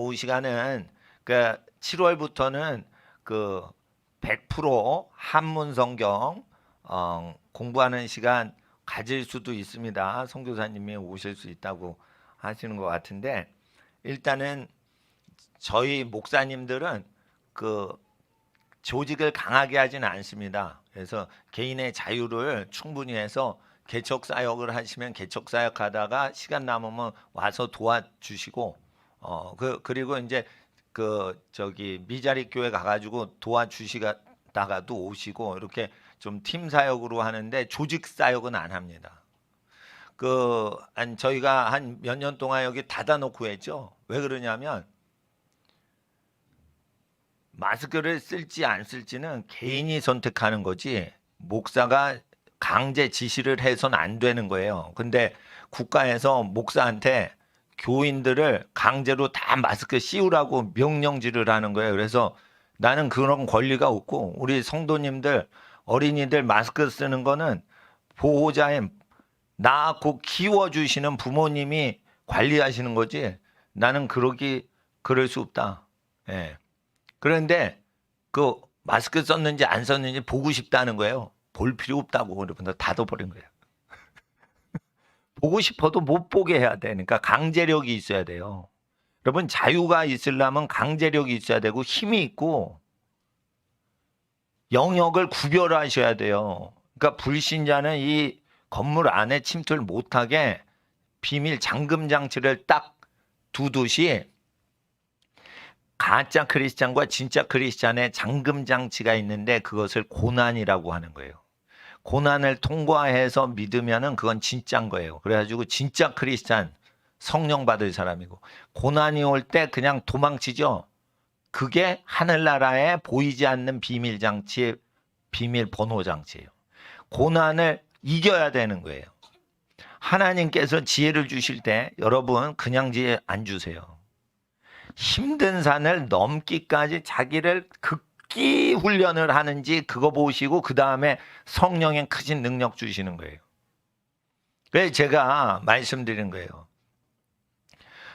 오후 시간은 그 7월부터는 그 100% 한문 성경 공부하는 시간 가질 수도 있습니다. 선교사님이 오실 수 있다고 하시는 것 같은데, 일단은 저희 목사님들은 그 조직을 강하게 하지는 않습니다. 그래서 개인의 자유를 충분히 해서 개척 사역을 하시면 개척 사역 하다가 시간 남으면 와서 도와주시고, 그리고 이제 미자리 교회 가가지고 도와주시다가도 오시고, 이렇게 좀 팀 사역으로 하는데 조직 사역은 안 합니다. 저희가 한 몇 년 동안 여기 닫아놓고 했죠. 왜 그러냐면, 마스크를 쓸지 안 쓸지는 개인이 선택하는 거지 목사가 강제 지시를 해서는 안 되는 거예요. 근데 국가에서 목사한테 교인들을 강제로 다 마스크 씌우라고 명령질을 하는 거예요. 그래서 나는 그런 권리가 없고, 우리 성도님들, 어린이들 마스크 쓰는 거는 보호자인 낳고 키워주시는 부모님이 관리하시는 거지, 나는 그럴 수 없다. 예. 그런데 그 마스크 썼는지 안 썼는지 보고 싶다는 거예요. 볼 필요 없다고 그러면서 닫아버린 거예요. 보고 싶어도 못 보게 해야 돼. 그러니까 강제력이 있어야 돼요. 여러분, 자유가 있으려면 강제력이 있어야 되고 힘이 있고 영역을 구별하셔야 돼요. 그러니까 불신자는 이 건물 안에 침투를 못하게 비밀 잠금 장치를 딱 두듯이 가짜 크리스찬과 진짜 크리스찬의 잠금 장치가 있는데, 그것을 고난이라고 하는 거예요. 고난을 통과해서 믿으면은 그건 진짜인 거예요. 그래가지고 진짜 크리스찬, 성령 받을 사람이고, 고난이 올 때 그냥 도망치죠. 그게 하늘나라에 보이지 않는 비밀 장치, 비밀 번호 장치예요. 고난을 이겨야 되는 거예요. 하나님께서 지혜를 주실 때 여러분 그냥 지혜 안 주세요. 힘든 산을 넘기까지 자기를 극기 훈련을 하는지 그거 보시고 그 다음에 성령의 크신 능력 주시는 거예요. 그래서 제가 말씀드린 거예요.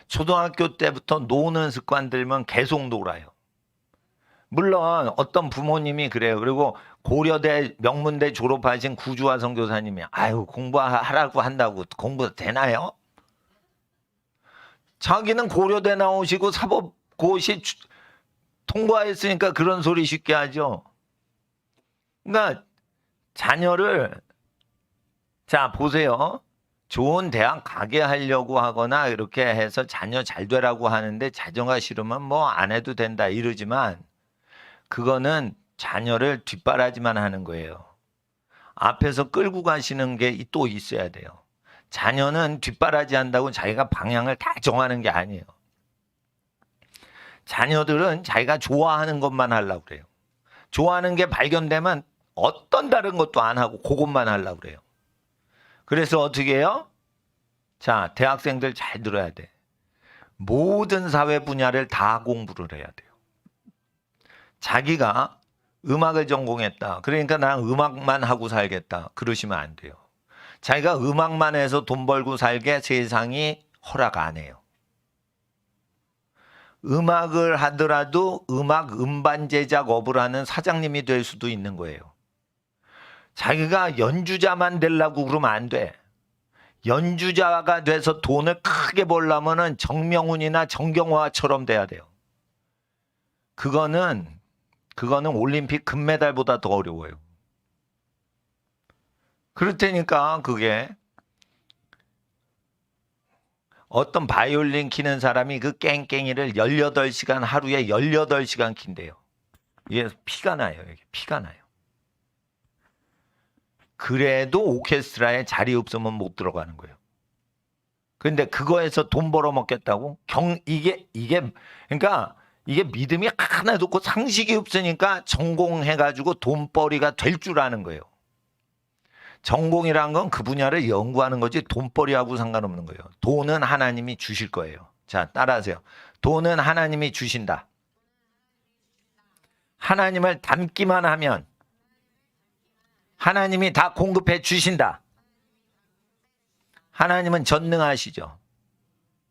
초등학교 때부터 노는 습관 들면 계속 놀아요. 물론 어떤 부모님이 그래요. 그리고 고려대 명문대 졸업하신 구주화 선교사님이 아유 공부하라고 한다고 공부 되나요? 자기는 고려대 나오시고 사법고시 통과했으니까 그런 소리 쉽게 하죠. 그러니까 자녀를, 자 보세요. 좋은 대학 가게 하려고 하거나 이렇게 해서 자녀 잘 되라고 하는데 자녀가 싫으면 뭐 안 해도 된다 이러지만, 그거는 자녀를 뒷바라지만 하는 거예요. 앞에서 끌고 가시는 게 또 있어야 돼요. 자녀는 뒷바라지 한다고 자기가 방향을 다 정하는 게 아니에요. 자녀들은 자기가 좋아하는 것만 하려고 그래요. 좋아하는 게 발견되면 어떤 다른 것도 안 하고 그것만 하려고 그래요. 그래서 어떻게 해요? 자, 대학생들 잘 들어야 돼. 모든 사회 분야를 다 공부를 해야 돼요. 자기가 음악을 전공했다, 그러니까 난 음악만 하고 살겠다, 그러시면 안 돼요. 자기가 음악만 해서 돈 벌고 살게 세상이 허락 안 해요. 음악을 하더라도 음악 음반 제작업을 하는 사장님이 될 수도 있는 거예요. 자기가 연주자만 되려고 그러면 안 돼. 연주자가 돼서 돈을 크게 벌려면은 정명훈이나 정경화처럼 돼야 돼요. 그거는 올림픽 금메달보다 더 어려워요. 그렇다니까. 그게 어떤 바이올린 키는 사람이 그 깽깽이를 18시간 하루에 18시간 킨대요. 이게 피가 나요. 이게 피가 나요. 그래도 오케스트라에 자리 없으면 못 들어가는 거예요. 그런데 그거에서 돈 벌어 먹겠다고? 그러니까 이게 믿음이 하나도 없고 상식이 없으니까 전공해가지고 돈벌이가 될 줄 아는 거예요. 전공이란 건 그 분야를 연구하는 거지 돈벌이하고 상관없는 거예요. 돈은 하나님이 주실 거예요. 자, 따라하세요. 돈은 하나님이 주신다. 하나님을 닮기만 하면 하나님이 다 공급해 주신다. 하나님은 전능하시죠.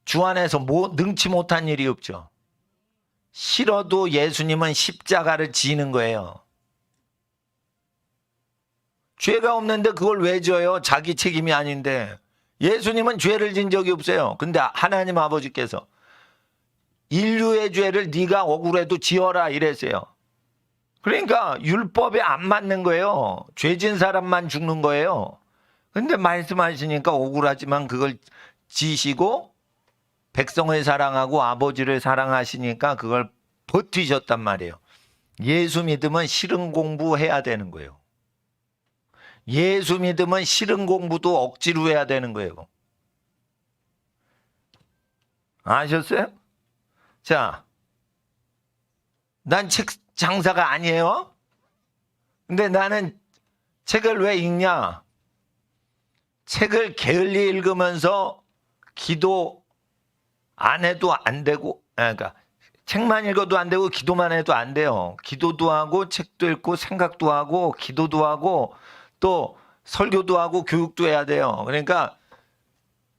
주 안에서 능치 못한 일이 없죠. 싫어도 예수님은 십자가를 지는 거예요. 죄가 없는데 그걸 왜 져요? 자기 책임이 아닌데. 예수님은 죄를 진 적이 없어요. 근데 하나님 아버지께서 인류의 죄를 네가 억울해도 지어라 이랬어요. 그러니까 율법에 안 맞는 거예요. 죄진 사람만 죽는 거예요. 근데 말씀하시니까 억울하지만 그걸 지시고 백성을 사랑하고 아버지를 사랑하시니까 그걸 버티셨단 말이에요. 예수 믿으면 싫은 공부해야 되는 거예요. 예수 믿으면 싫은 공부도 억지로 해야 되는 거예요. 아셨어요? 자, 난 책 장사가 아니에요. 근데 나는 책을 왜 읽냐? 책을 게을리 읽으면서 기도 안 해도 안 되고, 그러니까 책만 읽어도 안 되고 기도만 해도 안 돼요. 기도도 하고 책도 읽고 생각도 하고 기도도 하고 또 설교도 하고 교육도 해야 돼요. 그러니까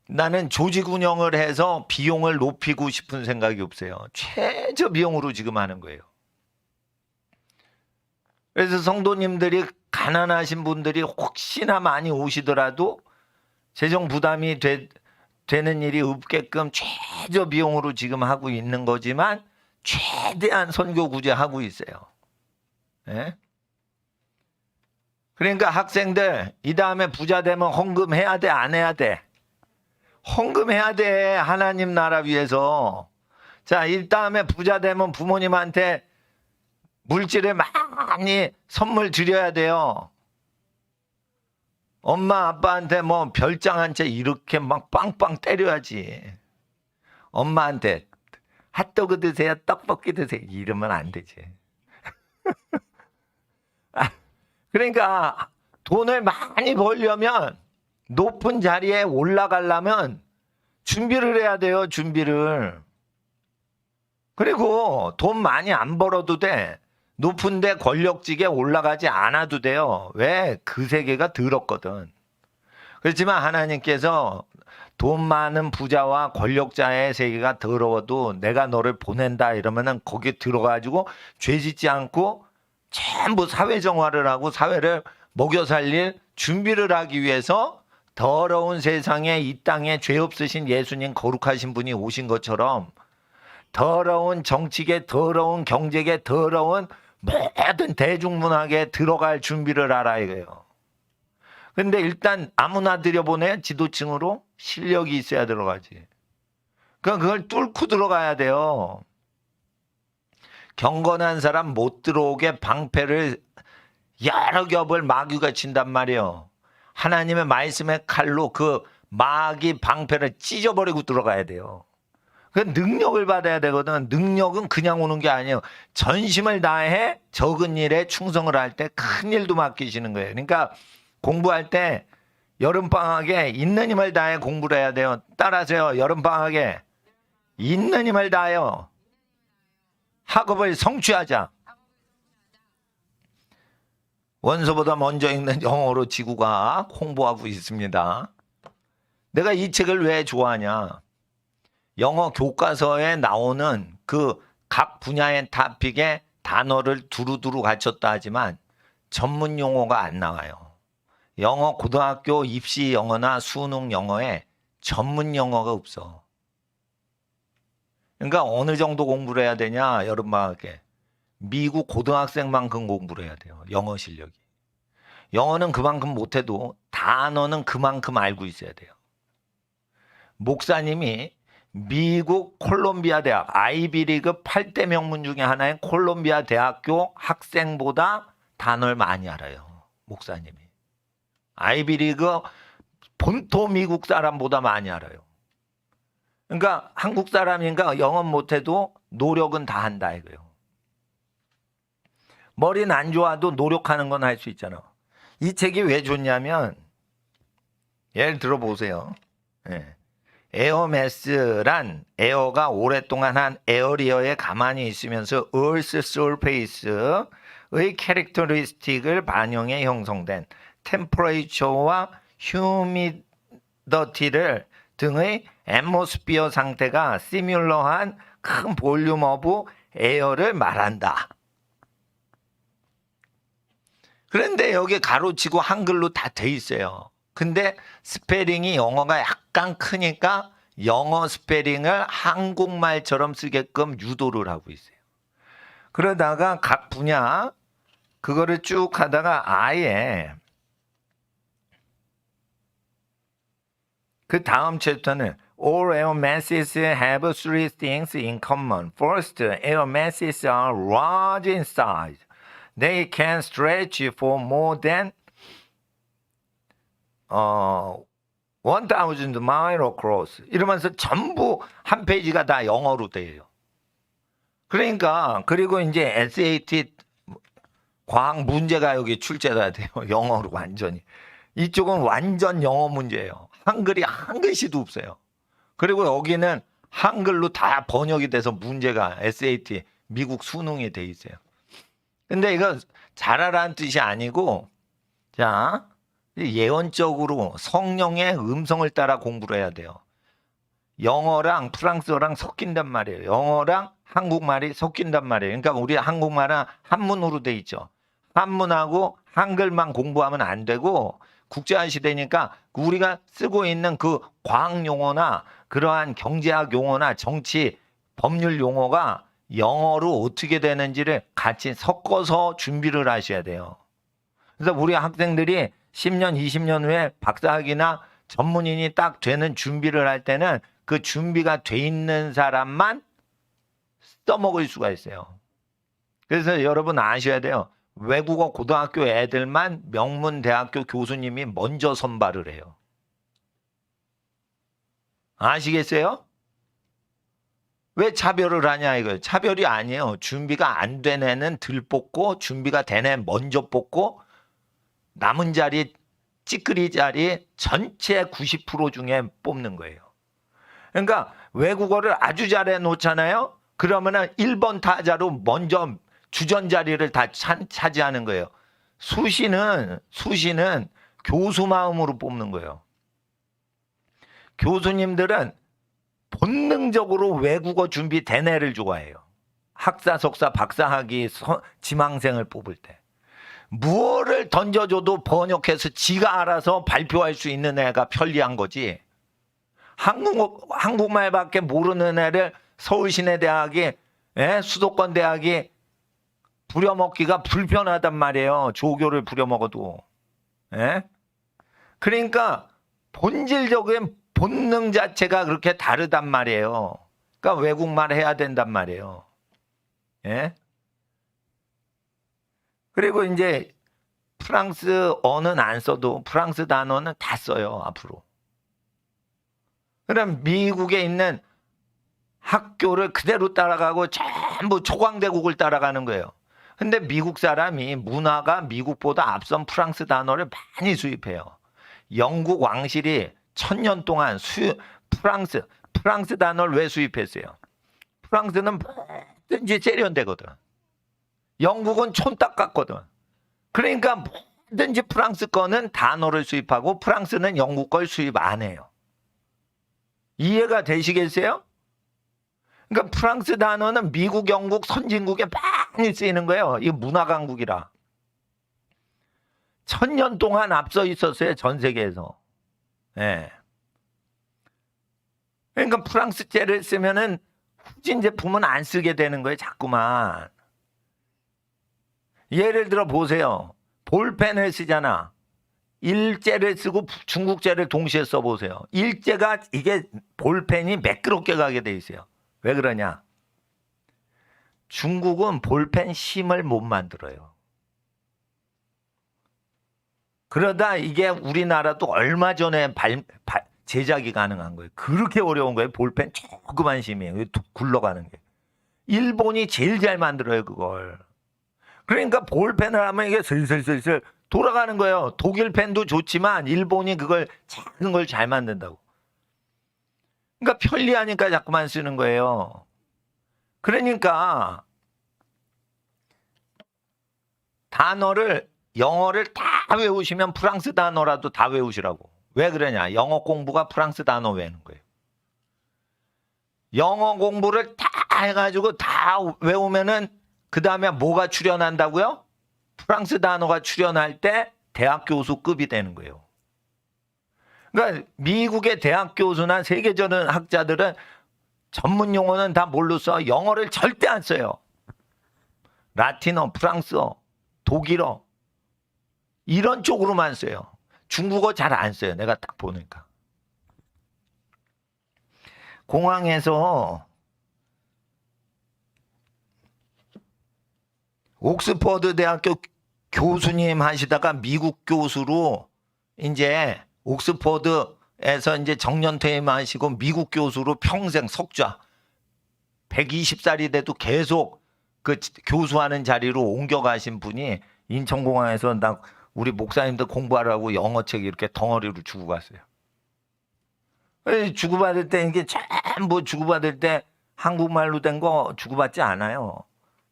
나는 조직 운영을 해서 비용을 높이고 싶은 생각이 없어요. 최저 비용으로 지금 하는 거예요. 그래서 성도님들이 가난하신 분들이 혹시나 많이 오시더라도 재정 부담이 되는 일이 없게끔 최저 비용으로 지금 하고 있는 거지만 최대한 선교 구제하고 있어요. 네? 그러니까 학생들 이 다음에 부자 되면 헌금해야 돼, 안 해야 돼? 헌금해야 돼. 하나님 나라 위해서. 자, 이 다음에 부자 되면 부모님한테 물질을 많이 선물 드려야 돼요. 엄마 아빠한테 뭐 별장 한 채 이렇게 막 빵빵 때려야지. 엄마한테 핫도그 드세요, 떡볶이 드세요 이러면 안 되지. 그러니까 돈을 많이 벌려면 높은 자리에 올라가려면 준비를 해야 돼요. 준비를. 그리고 돈 많이 안 벌어도 돼. 높은데 권력직에 올라가지 않아도 돼요. 왜? 그 세계가 더럽거든. 그렇지만 하나님께서 돈 많은 부자와 권력자의 세계가 더러워도 내가 너를 보낸다 이러면은 거기에 들어가지고 죄 짓지 않고 전부 사회정화를 하고 사회를 먹여 살릴 준비를 하기 위해서 더러운 세상에 이 땅에 죄 없으신 예수님 거룩하신 분이 오신 것처럼 더러운 정치계, 더러운 경제계, 더러운 모든 대중문화에 들어갈 준비를 하라 이거예요. 근데 일단 아무나 들여보내 지도층으로 실력이 있어야 들어가지. 그러니까 그걸 뚫고 들어가야 돼요. 경건한 사람 못 들어오게 방패를 여러 겹을 마귀가 친단 말이에요. 하나님의 말씀의 칼로 그 마귀 방패를 찢어버리고 들어가야 돼요. 그 능력을 받아야 되거든. 능력은 그냥 오는 게 아니에요. 전심을 다해 적은 일에 충성을 할 때 큰 일도 맡기시는 거예요. 그러니까 공부할 때 여름방학에 있는 힘을 다해 공부를 해야 돼요. 따라하세요. 여름방학에 있는 힘을 다해요. 학업을 성취하자. 원서보다 먼저 읽는 영어로 지구과학 홍보하고 있습니다. 내가 이 책을 왜 좋아하냐? 영어 교과서에 나오는 그 각 분야의 토픽에 단어를 두루두루 갖췄다 하지만 전문 용어가 안 나와요. 영어 고등학교 입시 영어나 수능 영어에 전문 영어가 없어. 그러니까 어느 정도 공부를 해야 되냐? 여름방학에 미국 고등학생만큼 공부를 해야 돼요. 영어 실력이. 영어는 그만큼 못해도 단어는 그만큼 알고 있어야 돼요. 목사님이 미국 콜롬비아 대학 아이비리그 8대 명문 중에 하나인 콜롬비아 대학교 학생보다 단어를 많이 알아요. 목사님이. 아이비리그 본토 미국 사람보다 많이 알아요. 그러니까 한국 사람인가 영어 못해도 노력은 다 한다 이거예요. 머리는 안 좋아도 노력하는 건 할 수 있잖아. 이 책이 왜 좋냐면 예를 들어 보세요. 에어메스란 에어가 오랫동안 한 에어리어에 가만히 있으면서 Earth Surface의 캐릭터리스틱을 반영해 형성된 템퍼레이처와 휴미더티를 등의 앰모스피어 상태가 시뮬러한 큰 볼륨 오브 에어를 말한다. 그런데 여기 가로치고 한글로 다 돼 있어요. 근데 스페링이 영어가 약간 크니까 영어 스페링을 한국말처럼 쓰게끔 유도를 하고 있어요. 그러다가 각 분야 그거를 쭉 하다가 아예 그 다음 챕터는 All air masses have three things in common. First, air masses are large in size. They can stretch for more than 1,000 miles across. 이러면서 전부 한 페이지가 다 영어로 돼요. 그러니까 그리고 이제 SAT 과학 문제가 여기 출제가 돼요. 영어로 완전히. 이쪽은 완전 영어 문제예요. 한글이 한 글씨도 없어요. 그리고 여기는 한글로 다 번역이 돼서 문제가 SAT 미국 수능에 돼 있어요. 근데 이거 잘하라는 뜻이 아니고 자 예언적으로 성령의 음성을 따라 공부를 해야 돼요. 영어랑 프랑스어랑 섞인단 말이에요. 영어랑 한국말이 섞인단 말이에요. 그러니까 우리 한국말은 한문으로 돼 있죠. 한문하고 한글만 공부하면 안 되고 국제화 시대니까 우리가 쓰고 있는 그 과학 용어나 그러한 경제학 용어나 정치 법률 용어가 영어로 어떻게 되는지를 같이 섞어서 준비를 하셔야 돼요. 그래서 우리 학생들이 10년, 20년 후에 박사학위나 전문인이 딱 되는 준비를 할 때는 그 준비가 돼 있는 사람만 써먹을 수가 있어요. 그래서 여러분 아셔야 돼요. 외국어 고등학교 애들만 명문대학교 교수님이 먼저 선발을 해요. 아시겠어요? 왜 차별을 하냐 이거예요. 차별이 아니에요. 준비가 안 된 애는 덜 뽑고 준비가 된 애 먼저 뽑고 남은 자리 찌끄리 자리 전체 90% 중에 뽑는 거예요. 그러니까 외국어를 아주 잘해 놓잖아요. 그러면은 1번 타자로 먼저 주전 자리를 다 차지하는 거예요. 수시는 교수 마음으로 뽑는 거예요. 교수님들은 본능적으로 외국어 준비 된 애를 좋아해요. 학사, 석사, 박사학위, 지망생을 뽑을 때. 무엇을 던져줘도 번역해서 지가 알아서 발표할 수 있는 애가 편리한 거지. 한국말밖에 모르는 애를 서울시내대학이 수도권 대학이 부려먹기가 불편하단 말이에요. 조교를 부려먹어도. 그러니까 본질적인 본능 자체가 그렇게 다르단 말이에요. 그러니까 외국말 해야 된단 말이에요. 그리고 이제 프랑스어는 안 써도 프랑스 단어는 다 써요. 앞으로. 그럼 미국에 있는 학교를 그대로 따라가고 전부 초강대국을 따라가는 거예요. 근데 미국 사람이 문화가 미국보다 앞선 프랑스 단어를 많이 수입해요. 영국 왕실이 1000년 동안 프랑스 단어를 왜 수입했어요? 프랑스는 뭐든지 세련되거든. 영국은 촌딱 같거든. 그러니까 뭐든지 프랑스 거는 단어를 수입하고 프랑스는 영국 걸 수입 안 해요. 이해가 되시겠어요? 그러니까 프랑스 단어는 미국, 영국, 선진국에 많이 쓰이는 거예요. 이거 문화 강국이라. 1000년 동안 앞서 있었어요. 전 세계에서. 그러니까 프랑스제를 쓰면은 후진 제품은 안 쓰게 되는 거예요. 자꾸만. 예를 들어 보세요. 볼펜을 쓰잖아. 일제를 쓰고 중국제를 동시에 써보세요. 일제가 이게 볼펜이 매끄럽게 가게 돼 있어요. 왜 그러냐? 중국은 볼펜 심을 못 만들어요. 그러다 이게 우리나라도 얼마 전에 제작이 가능한 거예요. 그렇게 어려운 거예요. 볼펜 조그만 심이에요. 굴러가는 게. 일본이 제일 잘 만들어요, 그걸. 그러니까 볼펜을 하면 이게 슬슬슬슬 돌아가는 거예요. 독일 펜도 좋지만 일본이 그걸 작은 걸 잘 만든다고. 그러니까 편리하니까 자꾸만 쓰는 거예요. 그러니까 영어를 다 외우시면 프랑스 단어라도 다 외우시라고. 왜 그러냐? 영어 공부가 프랑스 단어 외우는 거예요. 영어 공부를 다 해가지고 다 외우면은 그 다음에 뭐가 출연한다고요? 프랑스 단어가 출연할 때 대학 교수급이 되는 거예요. 그러니까 미국의 대학 교수나 세계적인 학자들은 전문 용어는 다 뭘로 써? 영어를 절대 안 써요. 라틴어, 프랑스어, 독일어 이런 쪽으로만 써요. 중국어 잘 안 써요. 내가 딱 보니까. 공항에서 옥스퍼드 대학교 교수님 하시다가 미국 교수로 이제 옥스퍼드에서 이제 정년 퇴임하시고 미국 교수로 평생 석좌 120살이 돼도 계속 그 교수하는 자리로 옮겨가신 분이 인천공항에서 나 우리 목사님들 공부하라고 영어책 이렇게 덩어리로 주고 갔어요. 주고받을 때 이게 전부 주고받을 때 한국말로 된 거 주고받지 않아요.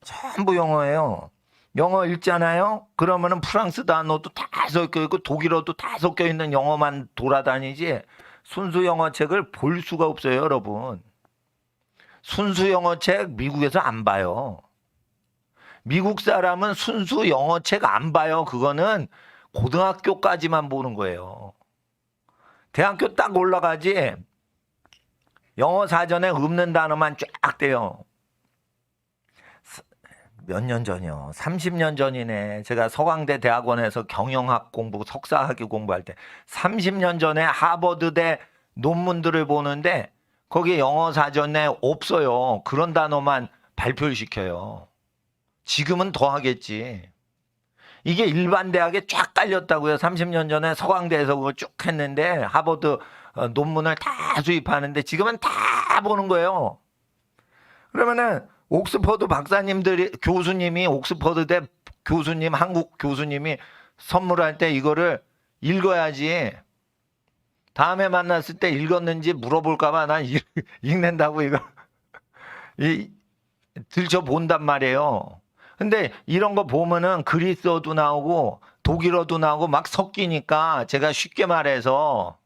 전부 영어예요. 영어 읽잖아요. 그러면은 프랑스 단어도 다 섞여 있고 독일어도 다 섞여 있는 영어만 돌아다니지 순수 영어책을 볼 수가 없어요, 여러분. 순수 영어책 미국에서 안 봐요. 미국 사람은 순수 영어책 안 봐요. 그거는 고등학교까지만 보는 거예요. 대학교 딱 올라가지 영어 사전에 없는 단어만 쫙 돼요. 몇 년 전이요. 30년 전이네. 제가 서강대 대학원에서 경영학 공부, 석사학위 공부할 때 30년 전에 하버드대 논문들을 보는데 거기에 영어 사전에 없어요. 그런 단어만 발표를 시켜요. 지금은 더 하겠지. 이게 일반 대학에 쫙 깔렸다고요. 30년 전에 서강대에서 그거 쭉 했는데 하버드 논문을 다 수입하는데 지금은 다 보는 거예요. 그러면은 옥스퍼드 박사님들이 교수님이 옥스퍼드대 교수님 한국 교수님이 선물할 때 이거를 읽어야지. 다음에 만났을 때 읽었는지 물어볼까봐 난 읽는다고 이거 들춰 본단 말이에요. 근데 이런 거 보면은 그리스어도 나오고 독일어도 나오고 막 섞이니까 제가 쉽게 말해서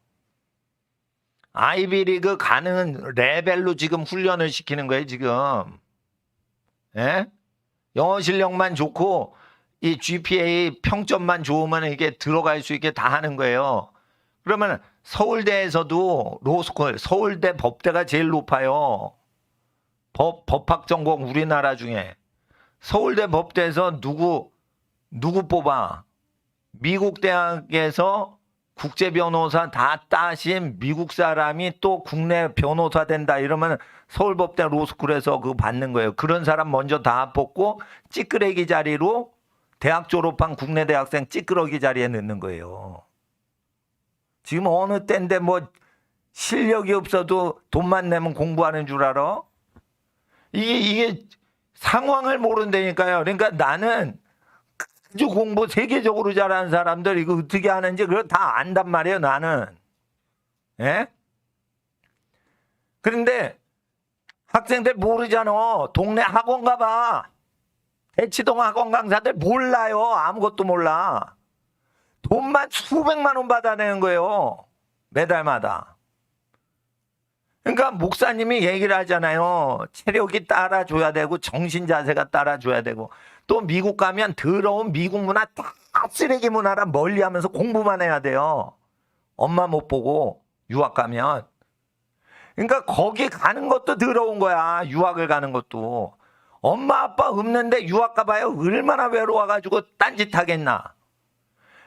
아이비리그 가는 레벨로 지금 훈련을 시키는 거예요, 지금. 예? 영어 실력만 좋고 이 GPA 평점만 좋으면 이게 들어갈 수 있게 다 하는 거예요. 그러면 서울대에서도 로스쿨, 서울대 법대가 제일 높아요. 법학 전공 우리나라 중에. 서울대 법대에서 누구 뽑아? 미국 대학에서 국제 변호사 다 따신 미국 사람이 또 국내 변호사 된다 이러면 서울법대 로스쿨에서 그거 받는 거예요. 그런 사람 먼저 다 뽑고 찌끄레기 자리로 대학 졸업한 국내 대학생 찌끄러기 자리에 넣는 거예요. 지금 어느 때인데 뭐 실력이 없어도 돈만 내면 공부하는 줄 알아? 이게 상황을 모른다니까요. 그러니까 나는 아주 공부 세계적으로 잘하는 사람들 이거 어떻게 하는지 그걸 다 안단 말이에요, 나는. 예? 그런데 학생들 모르잖아. 동네 학원 가봐. 대치동 학원 강사들 몰라요. 아무것도 몰라. 돈만 수백만 원 받아내는 거예요. 매달마다. 그러니까 목사님이 얘기를 하잖아요. 체력이 따라줘야 되고 정신 자세가 따라줘야 되고 또 미국 가면 더러운 미국 문화 다 쓰레기 문화라 멀리하면서 공부만 해야 돼요. 엄마 못 보고 유학 가면. 그러니까 거기 가는 것도 더러운 거야. 유학을 가는 것도. 엄마 아빠 없는데 유학 가봐요. 얼마나 외로워가지고 딴짓 하겠나.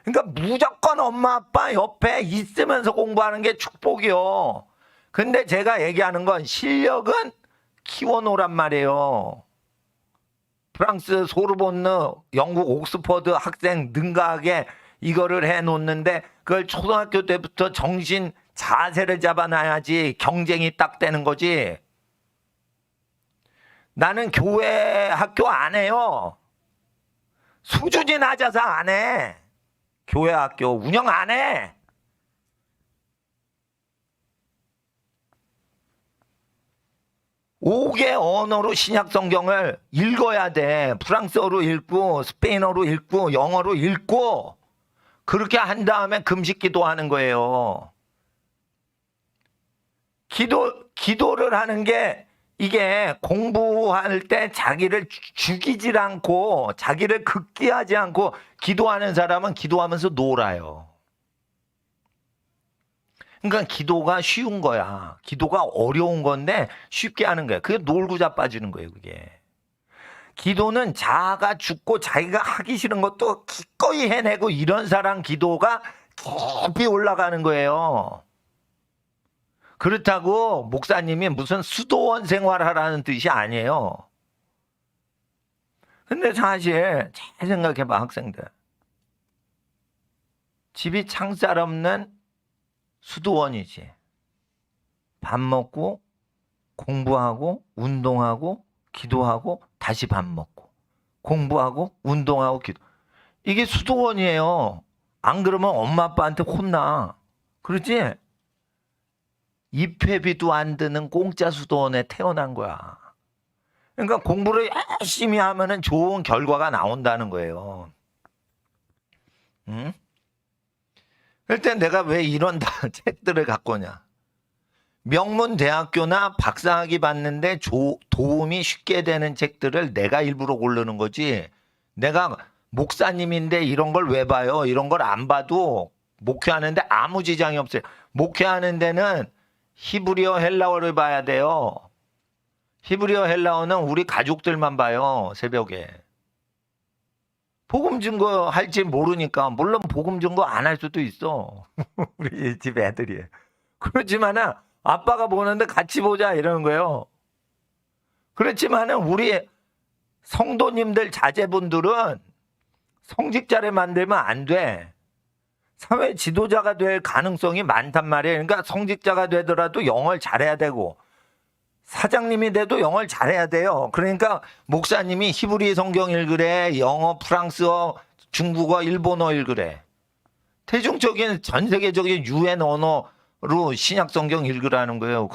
그러니까 무조건 엄마 아빠 옆에 있으면서 공부하는 게 축복이요. 근데 제가 얘기하는 건 실력은 키워놓으란 말이에요. 프랑스 소르본느, 영국 옥스퍼드 학생 능가하게 이거를 해놓는데 그걸 초등학교 때부터 정신 자세를 잡아놔야지 경쟁이 딱 되는 거지. 나는 교회 학교 안 해요. 수준이 낮아서 안 해. 교회 학교 운영 안 해. 오 개 언어로 신약 성경을 읽어야 돼. 프랑스어로 읽고 스페인어로 읽고 영어로 읽고 그렇게 한 다음에 금식 기도하는 거예요. 기도를 하는 게 이게 공부할 때 자기를 죽이질 않고 자기를 극기하지 않고 기도하는 사람은 기도하면서 놀아요. 그러니까 기도가 쉬운 거야. 기도가 어려운 건데 쉽게 하는 거야. 그게 놀고 자빠지는 거예요, 그게. 기도는 자아가 죽고 자기가 하기 싫은 것도 기꺼이 해내고 이런 사람 기도가 깊이 올라가는 거예요. 그렇다고 목사님이 무슨 수도원 생활하라는 뜻이 아니에요. 근데 사실 잘 생각해봐, 학생들. 집이 창살 없는 수도원이지. 밥 먹고 공부하고 운동하고 기도하고 다시 밥 먹고 공부하고 운동하고 기도. 이게 수도원이에요. 안 그러면 엄마 아빠한테 혼나. 그렇지? 입회비도 안 드는 공짜 수도원에 태어난 거야. 그러니까 공부를 열심히 하면은 좋은 결과가 나온다는 거예요. 응? 그때 내가 왜 이런 책들을 갖고 오냐. 명문대학교나 박사학위 받는데 도움이 쉽게 되는 책들을 내가 일부러 고르는 거지. 내가 목사님인데 이런 걸 왜 봐요? 이런 걸 안 봐도 목회하는데 아무 지장이 없어요. 목회하는 데는 히브리어 헬라어를 봐야 돼요. 히브리어 헬라어는 우리 가족들만 봐요. 새벽에. 복음 증거 할지 모르니까. 물론 복음 증거 안 할 수도 있어. 우리 집 애들이. 그렇지만은 아빠가 보는데 같이 보자 이러는 거예요. 그렇지만은 우리 성도님들 자제분들은 성직자를 만들면 안 돼. 사회 지도자가 될 가능성이 많단 말이에요. 그러니까 성직자가 되더라도 영어를 잘해야 되고 사장님이 돼도 영어를 잘해야 돼요. 그러니까 목사님이 히브리 성경 읽으래, 영어, 프랑스어, 중국어, 일본어 읽으래. 대중적인 전 세계적인 유엔 언어로 신약 성경 읽으라는 거예요.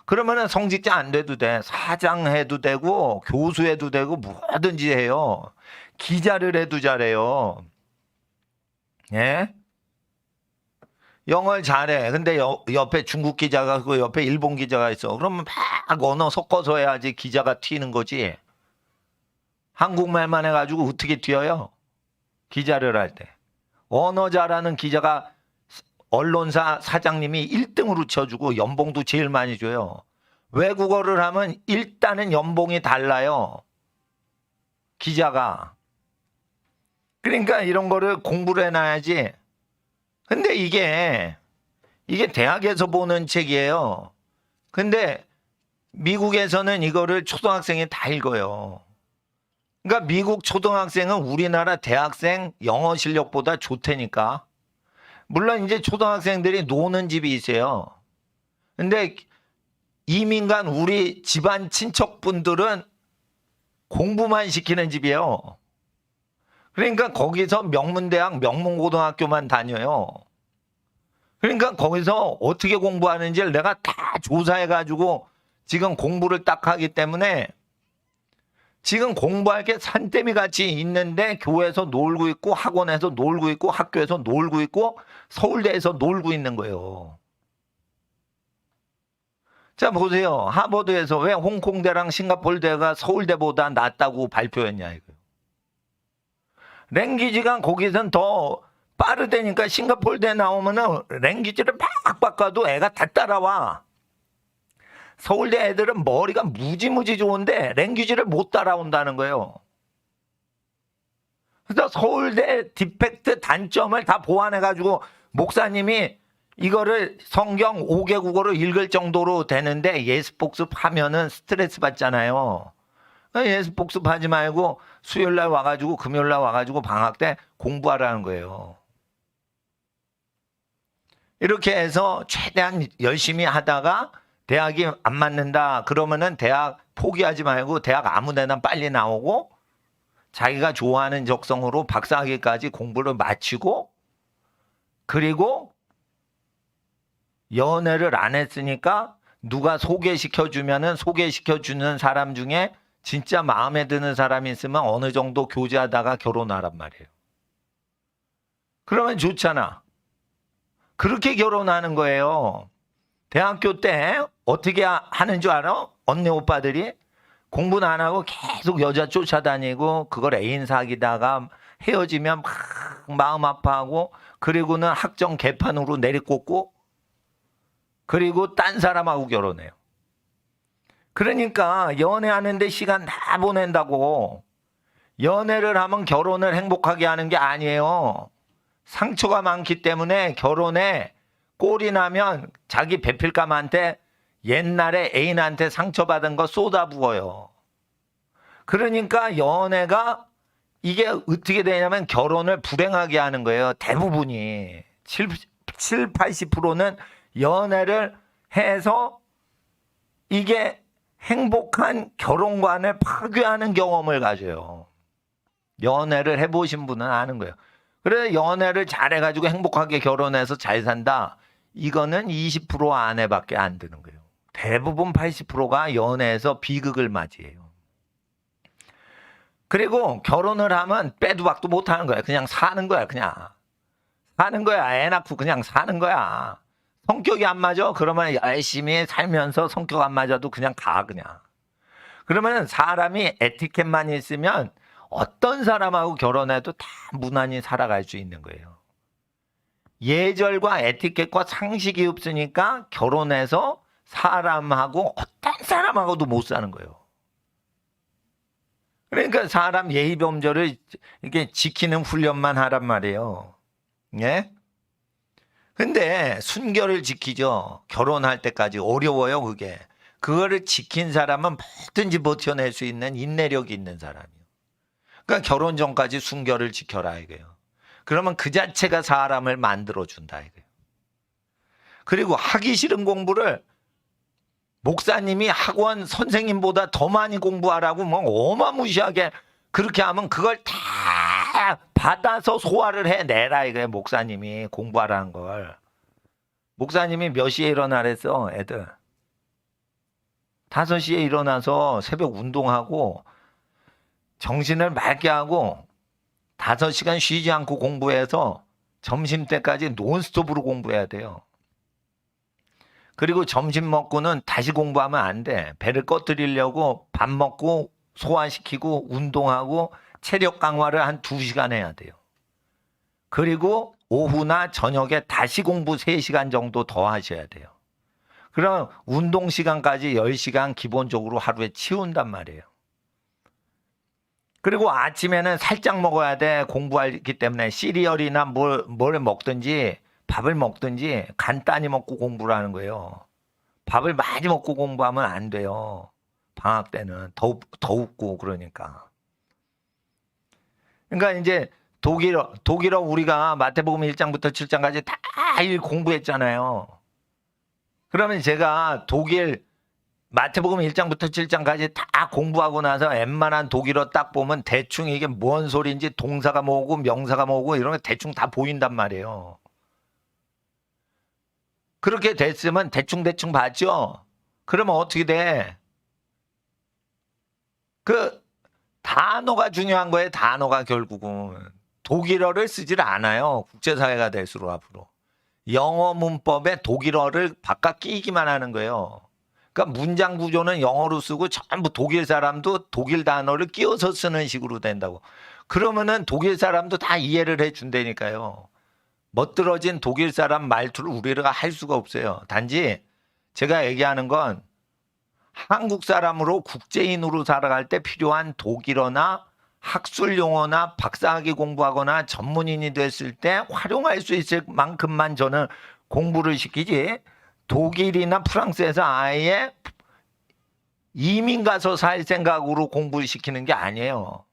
그러면은 성직자 안 돼도 돼. 사장 해도 되고 교수 해도 되고 뭐든지 해요. 기자를 해도 잘해요. 예? 영어를 잘해. 근데 옆에 중국 기자가 있고 옆에 일본 기자가 있어. 그러면 막 언어 섞어서 해야지 기자가 튀는 거지. 한국말만 해가지고 어떻게 튀어요? 기자를 할 때. 언어 잘하는 기자가 언론사 사장님이 1등으로 쳐주고 연봉도 제일 많이 줘요. 외국어를 하면 일단은 연봉이 달라요. 기자가. 그러니까 이런 거를 공부를 해놔야지. 근데 이게 대학에서 보는 책이에요. 근데 미국에서는 이거를 초등학생이 다 읽어요. 그러니까 미국 초등학생은 우리나라 대학생 영어 실력보다 좋다니까. 물론 이제 초등학생들이 노는 집이 있어요. 근데 이민간 우리 집안 친척분들은 공부만 시키는 집이에요. 그러니까 거기서 명문대학, 명문고등학교만 다녀요. 그러니까 거기서 어떻게 공부하는지를 내가 다 조사해가지고 지금 공부를 딱 하기 때문에 지금 공부할 게 산더미 같이 있는데 교회에서 놀고 있고 학원에서 놀고 있고 학교에서 놀고 있고 서울대에서 놀고 있는 거예요. 자 보세요. 하버드에서 왜 홍콩대랑 싱가포르대가 서울대보다 낫다고 발표했냐 이거예요. 랭귀지가 거기선 더 빠르다니까. 싱가포르대 나오면은 랭귀지를 막 바꿔도 애가 다 따라와. 서울대 애들은 머리가 무지무지 좋은데 랭귀지를 못 따라온다는 거예요. 그래서 서울대 디펙트 단점을 다 보완해가지고 목사님이 이거를 성경 5개 국어로 읽을 정도로 되는데 예습복습하면은 스트레스 받잖아요. 예습복습하지 말고 수요일날 와가지고 금요일날 와가지고 방학 때 공부하라는 거예요. 이렇게 해서 최대한 열심히 하다가 대학이 안 맞는다 그러면은 대학 포기하지 말고 대학 아무 데나 빨리 나오고 자기가 좋아하는 적성으로 박사학위까지 공부를 마치고 그리고 연애를 안 했으니까 누가 소개시켜주면은 소개시켜주는 사람 중에 진짜 마음에 드는 사람이 있으면 어느 정도 교제하다가 결혼하란 말이에요. 그러면 좋잖아. 그렇게 결혼하는 거예요. 대학교 때 어떻게 하는 줄 알아? 언니 오빠들이 공부는 안 하고 계속 여자 쫓아다니고 그걸 애인 사귀다가 헤어지면 막 마음 아파하고 그리고는 학점 개판으로 내리꽂고 그리고 딴 사람하고 결혼해요. 그러니까 연애하는데 시간 다 보낸다고 연애를 하면 결혼을 행복하게 하는 게 아니에요. 상처가 많기 때문에 결혼에 꼴이 나면 자기 배필감한테 옛날에 애인한테 상처받은 거 쏟아부어요. 그러니까 연애가 이게 어떻게 되냐면 결혼을 불행하게 하는 거예요. 대부분이 80%는 연애를 해서 이게 행복한 결혼관을 파괴하는 경험을 가져요. 연애를 해보신 분은 아는 거예요. 그래 연애를 잘해가지고 행복하게 결혼해서 잘 산다. 이거는 20% 안에밖에 안 드는 거예요. 대부분 80%가 연애에서 비극을 맞이해요. 그리고 결혼을 하면 빼도 박도 못하는 거야. 그냥 사는 거야. 그냥 사는 거야. 애 낳고 그냥 사는 거야. 성격이 안 맞아? 그러면 열심히 살면서 성격 안 맞아도 그냥 가 그냥. 그러면 사람이 에티켓만 있으면 어떤 사람하고 결혼해도 다 무난히 살아갈 수 있는 거예요. 예절과 에티켓과 상식이 없으니까 결혼해서 사람하고 어떤 사람하고도 못 사는 거예요. 그러니까 사람 예의 범절을 이렇게 지키는 훈련만 하란 말이에요. 예? 근데 순결을 지키죠. 결혼할 때까지 어려워요, 그게. 그거를 지킨 사람은 뭐든지 버텨낼 수 있는 인내력이 있는 사람이에요. 그러니까 결혼 전까지 순결을 지켜라 이거예요. 그러면 그 자체가 사람을 만들어준다 이거예요. 그리고 하기 싫은 공부를 목사님이 학원 선생님보다 더 많이 공부하라고 뭐 어마무시하게 그렇게 하면 그걸 다 받아서 소화를 해내라 이거예요. 목사님이 공부하라는 걸. 목사님이 몇 시에 일어나랬어 애들. 5시에 일어나서 새벽 운동하고 정신을 맑게 하고 5시간 쉬지 않고 공부해서 점심때까지 논스톱으로 공부해야 돼요. 그리고 점심 먹고는 다시 공부하면 안 돼. 배를 꺼뜨리려고 밥 먹고 소화시키고 운동하고 체력 강화를 한 2시간 해야 돼요. 그리고 오후나 저녁에 다시 공부 3시간 정도 더 하셔야 돼요. 그럼 운동 시간까지 10시간 기본적으로 하루에 치운단 말이에요. 그리고 아침에는 살짝 먹어야 돼. 공부하기 때문에 시리얼이나 뭘 먹든지 밥을 먹든지 간단히 먹고 공부를 하는 거예요. 밥을 많이 먹고 공부하면 안 돼요. 방학 때는 더웁고 그러니까. 그러니까 이제 독일어 우리가 마태복음 1장부터 7장까지 다 공부했잖아요. 그러면 제가 마태복음 1장부터 7장까지 다 공부하고 나서 웬만한 독일어 딱 보면 대충 이게 뭔 소리인지 동사가 뭐고 명사가 뭐고 이런 거 대충 다 보인단 말이에요. 그렇게 됐으면 대충 봤죠? 그러면 어떻게 돼? 그 단어가 중요한 거예요. 단어가 결국은. 독일어를 쓰질 않아요. 국제사회가 될수록 앞으로. 영어 문법에 독일어를 바깥 끼기만 하는 거예요. 그러니까 문장 구조는 영어로 쓰고 전부 독일 사람도 독일 단어를 끼워서 쓰는 식으로 된다고. 그러면은 독일 사람도 다 이해를 해준다니까요. 멋들어진 독일 사람 말투를 우리가 할 수가 없어요. 단지 제가 얘기하는 건 한국 사람으로 국제인으로 살아갈 때 필요한 독일어나 학술 용어나 박사학위 공부하거나 전문인이 됐을 때 활용할 수 있을 만큼만 저는 공부를 시키지 독일이나 프랑스에서 아예 이민 가서 살 생각으로 공부를 시키는 게 아니에요.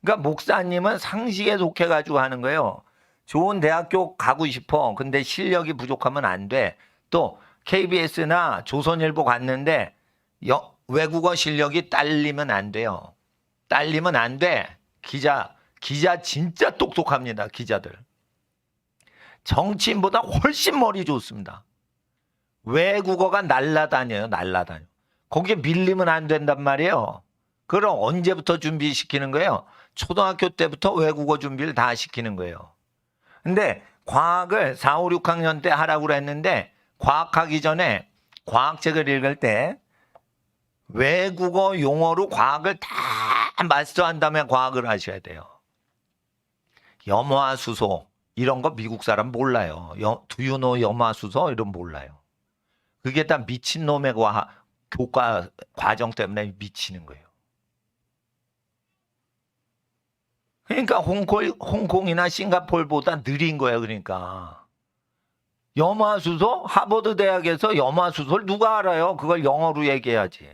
그러니까 목사님은 상식에 속해가지고 하는 거예요. 좋은 대학교 가고 싶어. 근데 실력이 부족하면 안 돼. 또 KBS나 조선일보 갔는데 외국어 실력이 딸리면 안 돼요. 딸리면 안 돼. 기자 진짜 똑똑합니다. 기자들. 정치인보다 훨씬 머리 좋습니다. 외국어가 날라다녀요. 거기에 밀리면 안 된단 말이에요. 그럼 언제부터 준비시키는 거예요? 초등학교 때부터 외국어 준비를 다 시키는 거예요. 근데 과학을 4, 5, 6학년 때 하라고 그랬는데 과학하기 전에 과학책을 읽을 때 외국어 용어로 과학을 다 마스터한 다음에 과학을 하셔야 돼요. 염화수소 이런 거 미국 사람 몰라요. 두유노 염화수소 이런 몰라요. 그게 다 미친놈의 교과 과정 때문에 미치는 거예요. 그러니까 홍콩이나 싱가포르보다 느린 거예요. 그러니까 염화수소 하버드 대학에서 염화수소를 누가 알아요? 그걸 영어로 얘기해야지.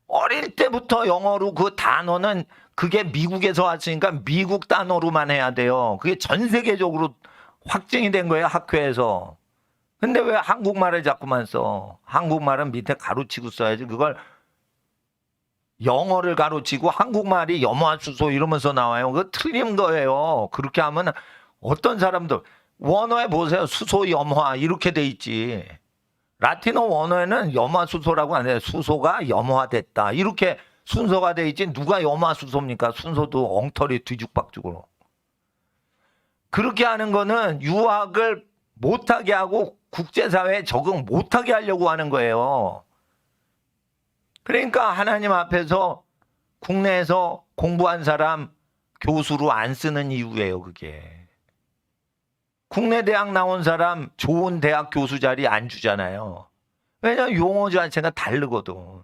어릴 때부터 영어로 그 단어는 그게 미국에서 왔으니까 미국 단어로만 해야 돼요. 그게 전 세계적으로 확증이 된 거예요. 학교에서. 근데 왜 한국말을 자꾸만 써? 한국말은 밑에 가로치고 써야지. 그걸 영어를 가로치고 한국말이 염화수소 이러면서 나와요. 그거 틀린 거예요. 그렇게 하면 어떤 사람들 원어에 보세요. 수소 염화 이렇게 돼 있지. 라틴어 원어에는 염화수소라고 안 해요. 수소가 염화됐다. 이렇게 순서가 돼 있지. 누가 염화수소입니까? 순서도 엉터리 뒤죽박죽으로. 그렇게 하는 거는 유학을 못하게 하고 국제사회에 적응 못하게 하려고 하는 거예요. 그러니까 하나님 앞에서 국내에서 공부한 사람 교수로 안 쓰는 이유예요. 그게. 국내 대학 나온 사람 좋은 대학 교수 자리 안 주잖아요. 왜냐하면 용어 자체가 다르거든.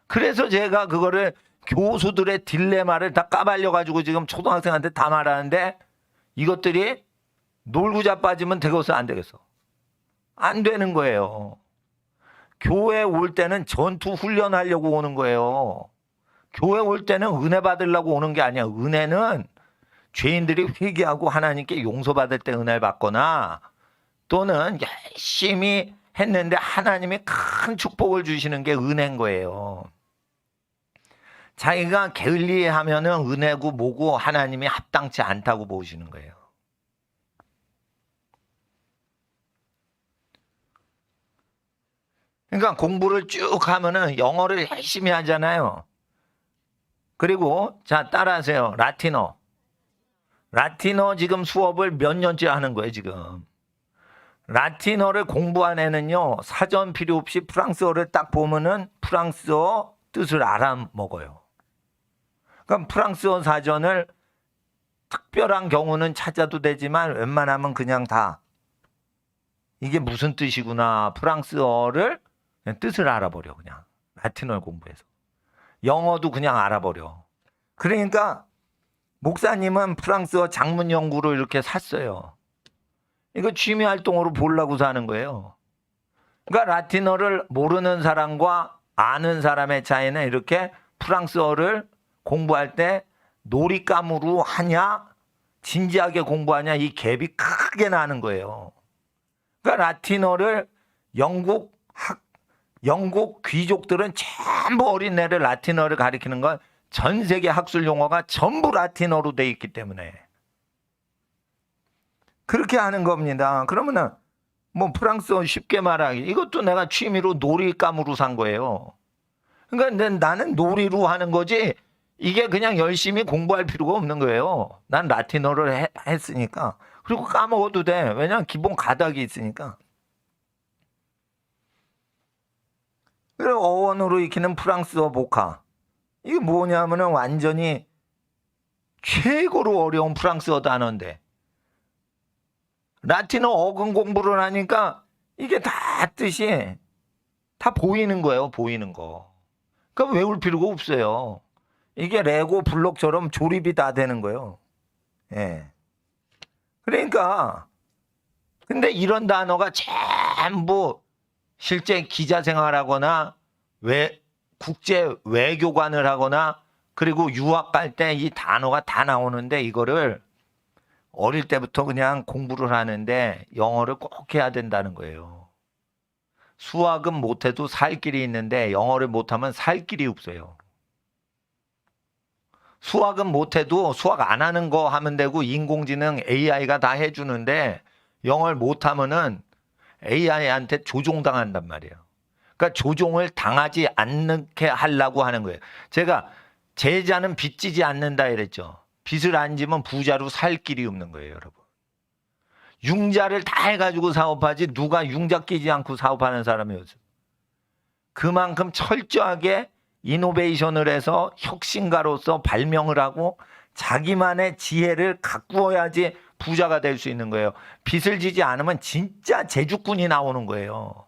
그래서 제가 그거를 교수들의 딜레마를 다 까발려가지고 지금 초등학생한테 다 말하는데 이것들이 놀고 자빠지면 되겠어 안 되겠어? 안 되는 거예요. 교회 올 때는 전투 훈련하려고 오는 거예요. 교회 올 때는 은혜 받으려고 오는 게 아니야. 은혜는 죄인들이 회개하고 하나님께 용서받을 때 은혜를 받거나 또는 열심히 했는데 하나님이 큰 축복을 주시는 게 은혜인 거예요. 자기가 게을리하면은 은혜고 뭐고 하나님이 합당치 않다고 보시는 거예요. 그러니까 공부를 쭉 하면은 영어를 열심히 하잖아요. 그리고 자 따라하세요. 라틴어 지금 수업을 몇 년째 하는 거예요 지금. 라틴어를 공부한 애는요 사전 필요 없이 프랑스어를 딱 보면은 프랑스어 뜻을 알아먹어요. 그럼 프랑스어 사전을 특별한 경우는 찾아도 되지만 웬만하면 그냥 다 이게 무슨 뜻이구나 프랑스어를 그냥 뜻을 알아버려. 그냥 라틴어를 공부해서 영어도 그냥 알아버려. 그러니까 목사님은 프랑스어 장문 연구를 이렇게 샀어요. 이거 취미 활동으로 보려고 사는 거예요. 그러니까 라틴어를 모르는 사람과 아는 사람의 차이는 이렇게 프랑스어를 공부할 때 놀잇감으로 하냐 진지하게 공부하냐 이 갭이 크게 나는 거예요. 그러니까 라틴어를 영국 귀족들은 전부 어린애를 라틴어를 가리키는 건 전 세계 학술 용어가 전부 라틴어로 돼 있기 때문에 그렇게 하는 겁니다. 그러면은 뭐 프랑스어 쉽게 말하기 이것도 내가 취미로 놀잇감으로 산 거예요. 그러니까 나는 놀이로 하는 거지 이게 그냥 열심히 공부할 필요가 없는 거예요. 난 라틴어를 했으니까. 그리고 까먹어도 돼. 왜냐면 기본 가닥이 있으니까. 그리고 어원으로 익히는 프랑스어 복화. 이게 뭐냐면은 완전히 최고로 어려운 프랑스어 단어인데 라틴어 어근 공부를 하니까 이게 다 뜻이 다 보이는 거예요. 보이는 거. 그러니까 외울 필요가 없어요. 이게 레고 블록처럼 조립이 다 되는 거예요. 예. 그러니까 근데 이런 단어가 전부 실제 기자 생활하거나 국제 외교관을 하거나 그리고 유학 갈 때 이 단어가 다 나오는데 이거를 어릴 때부터 그냥 공부를 하는데 영어를 꼭 해야 된다는 거예요. 수학은 못해도 살 길이 있는데 영어를 못하면 살 길이 없어요. 수학은 못해도 수학 안 하는 거 하면 되고 인공지능 AI가 다 해주는데 영어를 못하면은 AI한테 조종당한단 말이에요. 그러니까 조종을 당하지 않게 하려고 하는 거예요. 제가 제자는 빚지지 않는다 이랬죠. 빚을 안 지면 부자로 살 길이 없는 거예요, 여러분. 융자를 다 해가지고 사업하지 누가 융자 끼지 않고 사업하는 사람이 없어요. 그만큼 철저하게 이노베이션을 해서 혁신가로서 발명을 하고 자기만의 지혜를 가꾸어야지 부자가 될 수 있는 거예요. 빚을 지지 않으면 진짜 제주꾼이 나오는 거예요.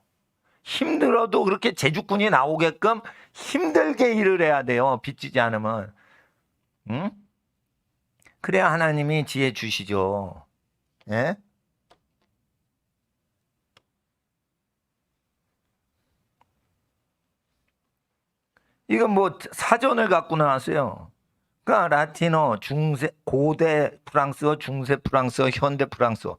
힘들어도 그렇게 제주꾼이 나오게끔 힘들게 일을 해야 돼요. 빚 지지 않으면. 응? 그래야 하나님이 지혜 주시죠. 예? 이건 뭐 사전을 갖고 나왔어요. 그러니까 라틴어, 중세, 고대 프랑스어, 중세 프랑스어, 현대 프랑스어.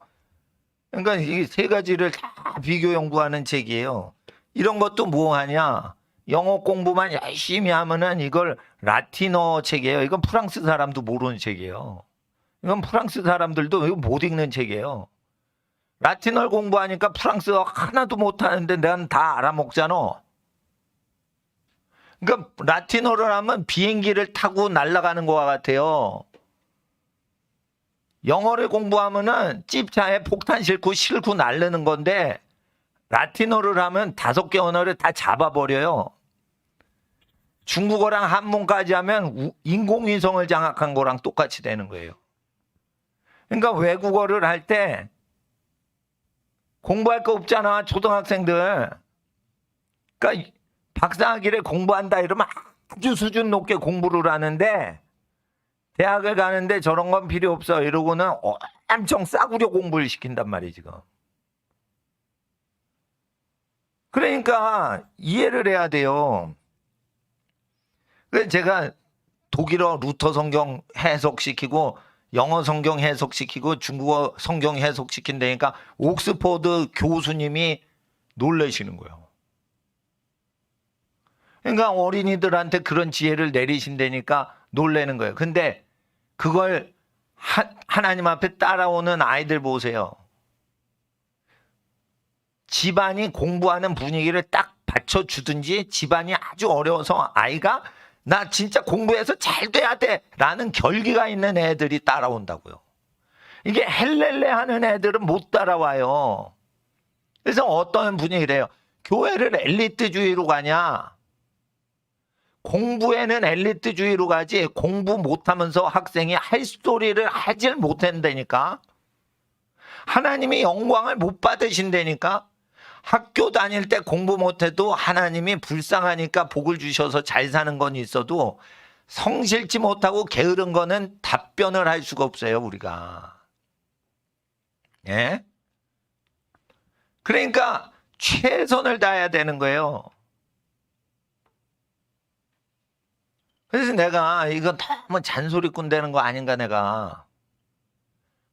그러니까 이 세 가지를 다 비교 연구하는 책이에요. 이런 것도 뭐 하냐? 영어 공부만 열심히 하면은 이걸 라틴어 책이에요. 이건 프랑스 사람도 모르는 책이에요. 이건 프랑스 사람들도 이거 못 읽는 책이에요. 라틴어를 공부하니까 프랑스어 하나도 못하는데 난 다 알아먹잖아. 그러니까 라틴어를 하면 비행기를 타고 날아가는 것과 같아요. 영어를 공부하면은 찝차에 폭탄 싣고 날르는 건데 라틴어를 하면 5개 언어를 다 잡아버려요. 중국어랑 한문까지 하면 인공위성을 장악한 거랑 똑같이 되는 거예요. 그러니까 외국어를 할 때 공부할 거 없잖아, 초등학생들. 그러니까 박사학위를 공부한다 이러면 아주 수준 높게 공부를 하는데 대학을 가는데 저런 건 필요 없어 이러고는 엄청 싸구려 공부를 시킨단 말이에요, 지금. 그러니까 이해를 해야 돼요. 그래서 제가 독일어 루터 성경 해석시키고 영어 성경 해석시키고 중국어 성경 해석시킨다니까 옥스퍼드 교수님이 놀라시는 거예요. 그러니까 어린이들한테 그런 지혜를 내리신다니까 놀라는 거예요. 근데 그걸 하나님 앞에 따라오는 아이들 보세요. 집안이 공부하는 분위기를 딱 받쳐주든지 집안이 아주 어려워서 아이가 나 진짜 공부해서 잘 돼야 돼 라는 결기가 있는 애들이 따라온다고요. 이게 헬렐레 하는 애들은 못 따라와요. 그래서 어떤 분이 이래요. 교회를 엘리트주의로 가냐? 공부에는 엘리트주의로 가지 공부 못하면서 학생이 할 소리를 하질 못한다니까. 하나님이 영광을 못 받으신다니까. 학교 다닐 때 공부 못해도 하나님이 불쌍하니까 복을 주셔서 잘 사는 건 있어도 성실치 못하고 게으른 거는 답변을 할 수가 없어요, 우리가. 예? 그러니까 최선을 다해야 되는 거예요. 그래서 내가 이건 너무 잔소리꾼 되는 거 아닌가 내가.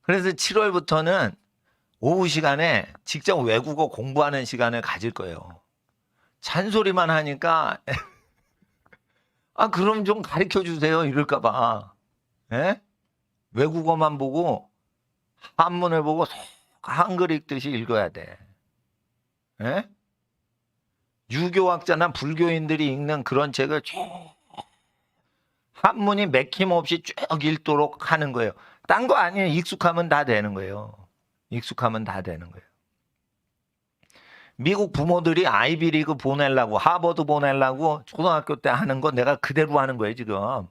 그래서 7월부터는 오후 시간에 직접 외국어 공부하는 시간을 가질 거예요. 잔소리만 하니까 아 그럼 좀 가르쳐 주세요 이럴까 봐. 예? 외국어만 보고 한문을 보고 한글 읽듯이 읽어야 돼. 예? 유교학자나 불교인들이 읽는 그런 책을 쭉 한문이 맥힘없이 쭉 읽도록 하는 거예요. 딴 거 아니에요. 익숙하면 다 되는 거예요. 익숙하면 다 되는 거예요. 미국 부모들이 아이비리그 보내려고 하버드 보내려고 초등학교 때 하는 거 내가 그대로 하는 거예요 지금.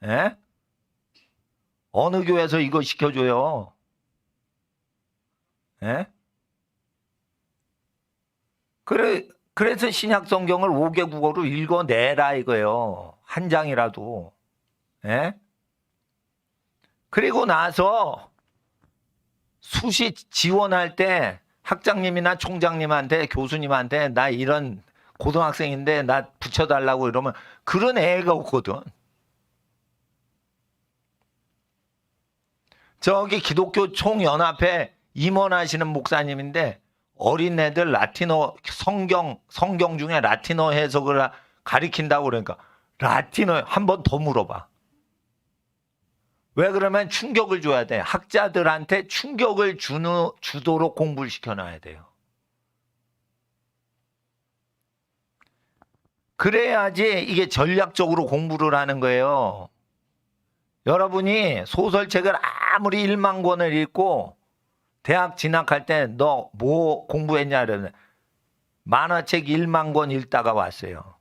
예? 어느 교회에서 이거 시켜줘요? 예? 그래서 신약 성경을 5개 국어로 읽어내라 이거예요. 한 장이라도. 예? 그리고 나서 수시 지원할 때 학장님이나 총장님한테 교수님한테 나 이런 고등학생인데 나 붙여달라고 이러면 그런 애가 없거든. 저기 기독교 총연합회 임원하시는 목사님인데 어린애들 라틴어 성경 중에 라틴어 해석을 가리킨다고 그러니까 라틴어 한 번 더 물어봐. 왜 그러면 충격을 줘야 돼. 학자들한테 충격을 주도록 공부를 시켜놔야 돼요. 그래야지 이게 전략적으로 공부를 하는 거예요. 여러분이 소설책을 아무리 1만 권을 읽고 대학 진학할 때 너 뭐 공부했냐 그러면 만화책 1만 권 읽다가 왔어요.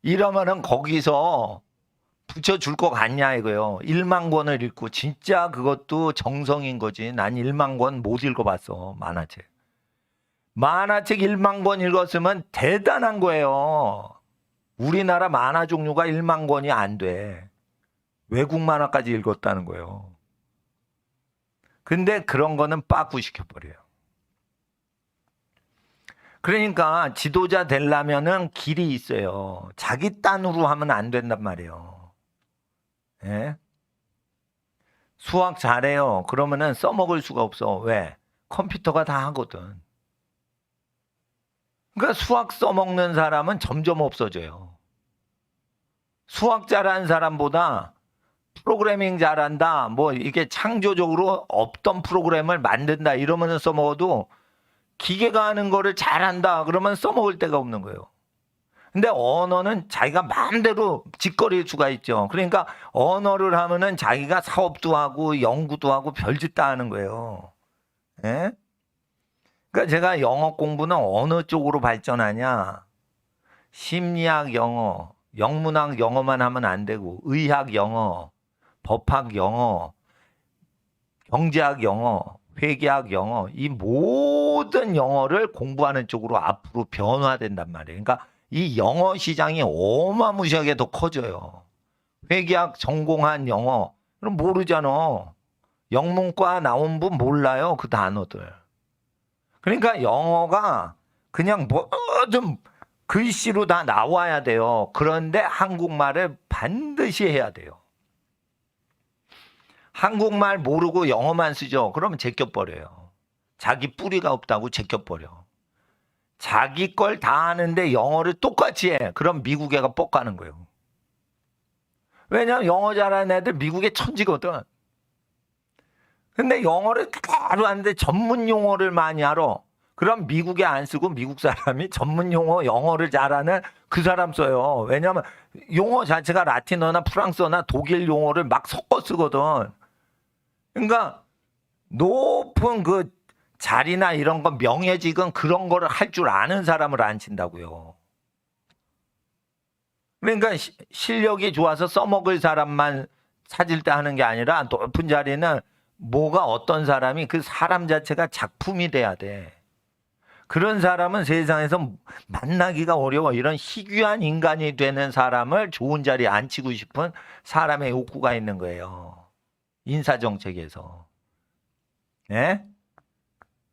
이러면은 거기서 붙여줄 것 같냐 이거요. 1만 권을 읽고 진짜 그것도 정성인 거지. 난 1만 권 못 읽어봤어. 만화책 1만 권 읽었으면 대단한 거예요. 우리나라 만화 종류가 1만 권이 안 돼. 외국 만화까지 읽었다는 거예요. 근데 그런 거는 빠꾸 시켜버려요. 그러니까 지도자 되려면은 길이 있어요. 자기 딴으로 하면 안 된단 말이에요. 예? 수학 잘해요. 그러면은 써먹을 수가 없어. 왜? 컴퓨터가 다 하거든. 그러니까 수학 써먹는 사람은 점점 없어져요. 수학 잘하는 사람보다 프로그래밍 잘한다, 뭐 이게 창조적으로 없던 프로그램을 만든다 이러면은 써먹어도 기계가 하는 거를 잘한다 그러면 써먹을 데가 없는 거예요. 근데 언어는 자기가 마음대로 짓거릴 수가 있죠. 그러니까 언어를 하면은 자기가 사업도 하고 연구도 하고 별짓 다 하는 거예요. 예? 그러니까 제가 영어 공부는 어느 쪽으로 발전하냐? 심리학 영어, 영문학 영어만 하면 안 되고 의학 영어, 법학 영어, 경제학 영어, 회계학 영어, 이 모든 영어를 공부하는 쪽으로 앞으로 변화된단 말이에요. 그러니까 이 영어 시장이 어마무시하게 더 커져요. 회계학 전공한 영어, 그럼 모르잖아. 영문과 나온 분 몰라요, 그 단어들. 그러니까 영어가 그냥 뭐든 글씨로 다 나와야 돼요. 그런데 한국말을 반드시 해야 돼요. 한국말 모르고 영어만 쓰죠. 그러면 제껴버려요. 자기 뿌리가 없다고 제껴버려. 자기 걸 다 하는데 영어를 똑같이 해. 그럼 미국 애가 뻑가는 거예요. 왜냐면 영어 잘하는 애들 미국에 천지거든. 근데 영어를 그대로 하는데 전문 용어를 많이 알아. 그럼 미국에 안 쓰고 미국 사람이 전문 용어 영어를 잘하는 그 사람 써요. 왜냐면 용어 자체가 라틴어나 프랑스어나 독일 용어를 막 섞어 쓰거든. 그러니까 높은 그 자리나 이런 거 명예직은 그런 거를 할 줄 아는 사람을 안 친다고요. 그러니까 실력이 좋아서 써먹을 사람만 찾을 때 하는 게 아니라 높은 자리는 뭐가 어떤 사람이 그 사람 자체가 작품이 돼야 돼. 그런 사람은 세상에서 만나기가 어려워. 이런 희귀한 인간이 되는 사람을 좋은 자리에 앉히고 싶은 사람의 욕구가 있는 거예요. 인사정책에서. 예?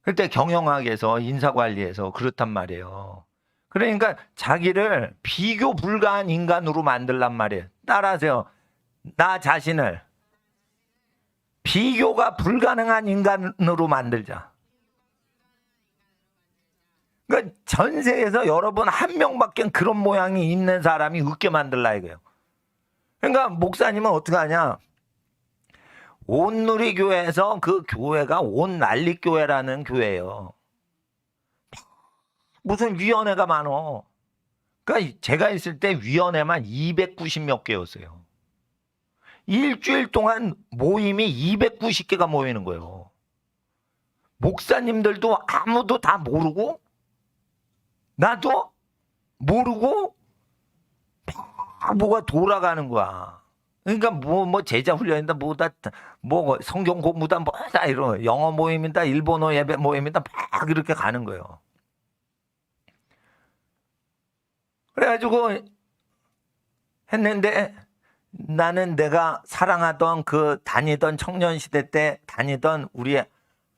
그때 경영학에서 인사관리에서 그렇단 말이에요. 그러니까 자기를 비교 불가한 인간으로 만들란 말이에요. 따라하세요. 나 자신을 비교가 불가능한 인간으로 만들자. 그러니까 전 세계에서 여러분 한 명밖에 그런 모양이 있는 사람이 없게 만들라 이거예요. 그러니까 목사님은 어떻게 하냐? 온누리교회에서 그 교회가 온난리교회라는 교회예요. 무슨 위원회가 많어. 그러니까 제가 있을 때 위원회만 290몇 개였어요. 일주일 동안 모임이 290개가 모이는 거예요. 목사님들도 아무도 다 모르고 나도 모르고 뭐가 돌아가는 거야. 그러니까 뭐 제자 훈련이다 뭐다 뭐 성경 공부다 뭐다 이런 영어 모임이다 일본어 예배 모임이다 막 이렇게 가는 거예요. 그래가지고 했는데 나는 내가 사랑하던 그 다니던 청년시대 때 다니던 우리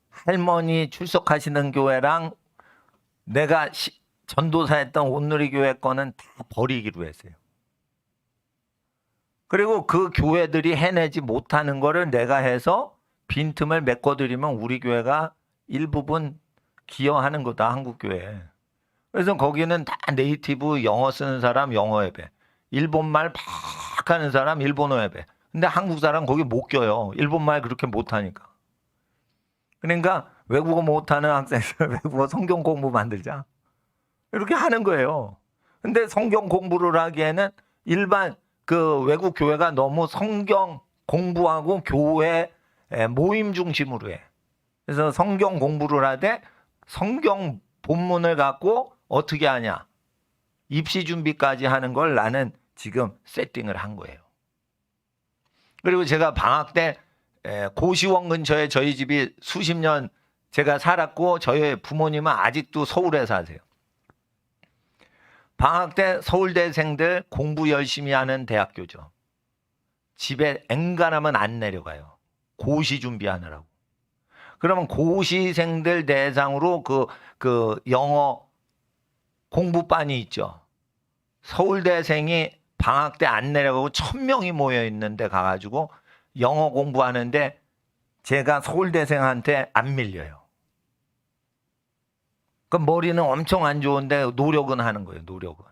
할머니 출석하시는 교회랑 내가 전도사했던 온누리교회 거는 다 버리기로 했어요. 그리고 그 교회들이 해내지 못하는 거를 내가 해서 빈틈을 메꿔드리면 우리 교회가 일부분 기여하는 거다, 한국교회. 그래서 거기는 다 네이티브 영어 쓰는 사람 영어 예배, 일본말 막 하는 사람 일본어 예배. 근데 한국 사람 거기 못 껴요. 일본말 그렇게 못하니까. 그러니까 외국어 못하는 학생들 외국어 성경 공부 만들자. 이렇게 하는 거예요. 근데 성경 공부를 하기에는 일반 그 외국 교회가 너무 성경 공부하고 교회 모임 중심으로 해. 그래서 성경 공부를 하되 성경 본문을 갖고 어떻게 하냐. 입시 준비까지 하는 걸 나는 지금 세팅을 한 거예요. 그리고 제가 방학 때 고시원 근처에 저희 집이 수십 년 제가 살았고 저희 부모님은 아직도 서울에 사세요. 방학 때 서울대생들 공부 열심히 하는 대학교죠. 집에 엔간하면 안 내려가요. 고시 준비하느라고. 그러면 고시생들 대상으로 그 영어 공부반이 있죠. 서울대생이 방학 때 안 내려가고 1000명이 모여 있는데 가가지고 영어 공부하는데 제가 서울대생한테 안 밀려요. 그 머리는 엄청 안 좋은데 노력은 하는 거예요. 노력은.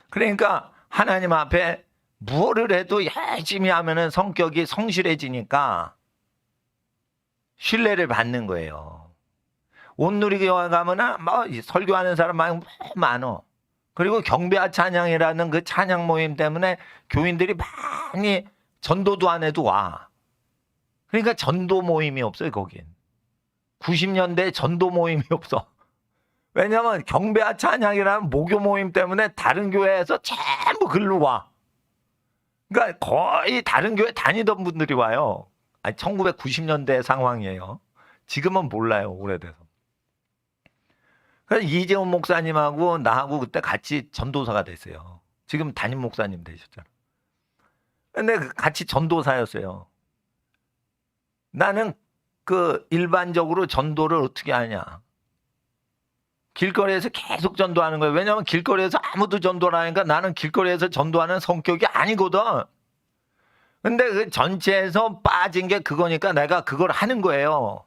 그러니까 하나님 앞에 무엇을 해도 열심히 하면은 성격이 성실해지니까 신뢰를 받는 거예요. 온누리교회 가면은 뭐 설교하는 사람 많어. 그리고 경배와 찬양이라는 그 찬양 모임 때문에 교인들이 많이 전도도 안 해도 와. 그러니까 전도 모임이 없어요, 거긴. 90년대에 전도 모임이 없어. 왜냐면 경배와 찬양이라는 모교 모임 때문에 다른 교회에서 전부 글로 와. 그러니까 거의 다른 교회 다니던 분들이 와요. 아니, 1990년대 상황이에요. 지금은 몰라요, 오래돼서. 그래서 이재훈 목사님하고 나하고 그때 같이 전도사가 됐어요. 지금 담임 목사님 되셨잖아. 근데 같이 전도사였어요. 나는 그 일반적으로 전도를 어떻게 하냐. 길거리에서 계속 전도하는 거예요. 왜냐하면 길거리에서 아무도 전도를 하니까 나는 길거리에서 전도하는 성격이 아니거든. 근데 그 전체에서 빠진 게 그거니까 내가 그걸 하는 거예요.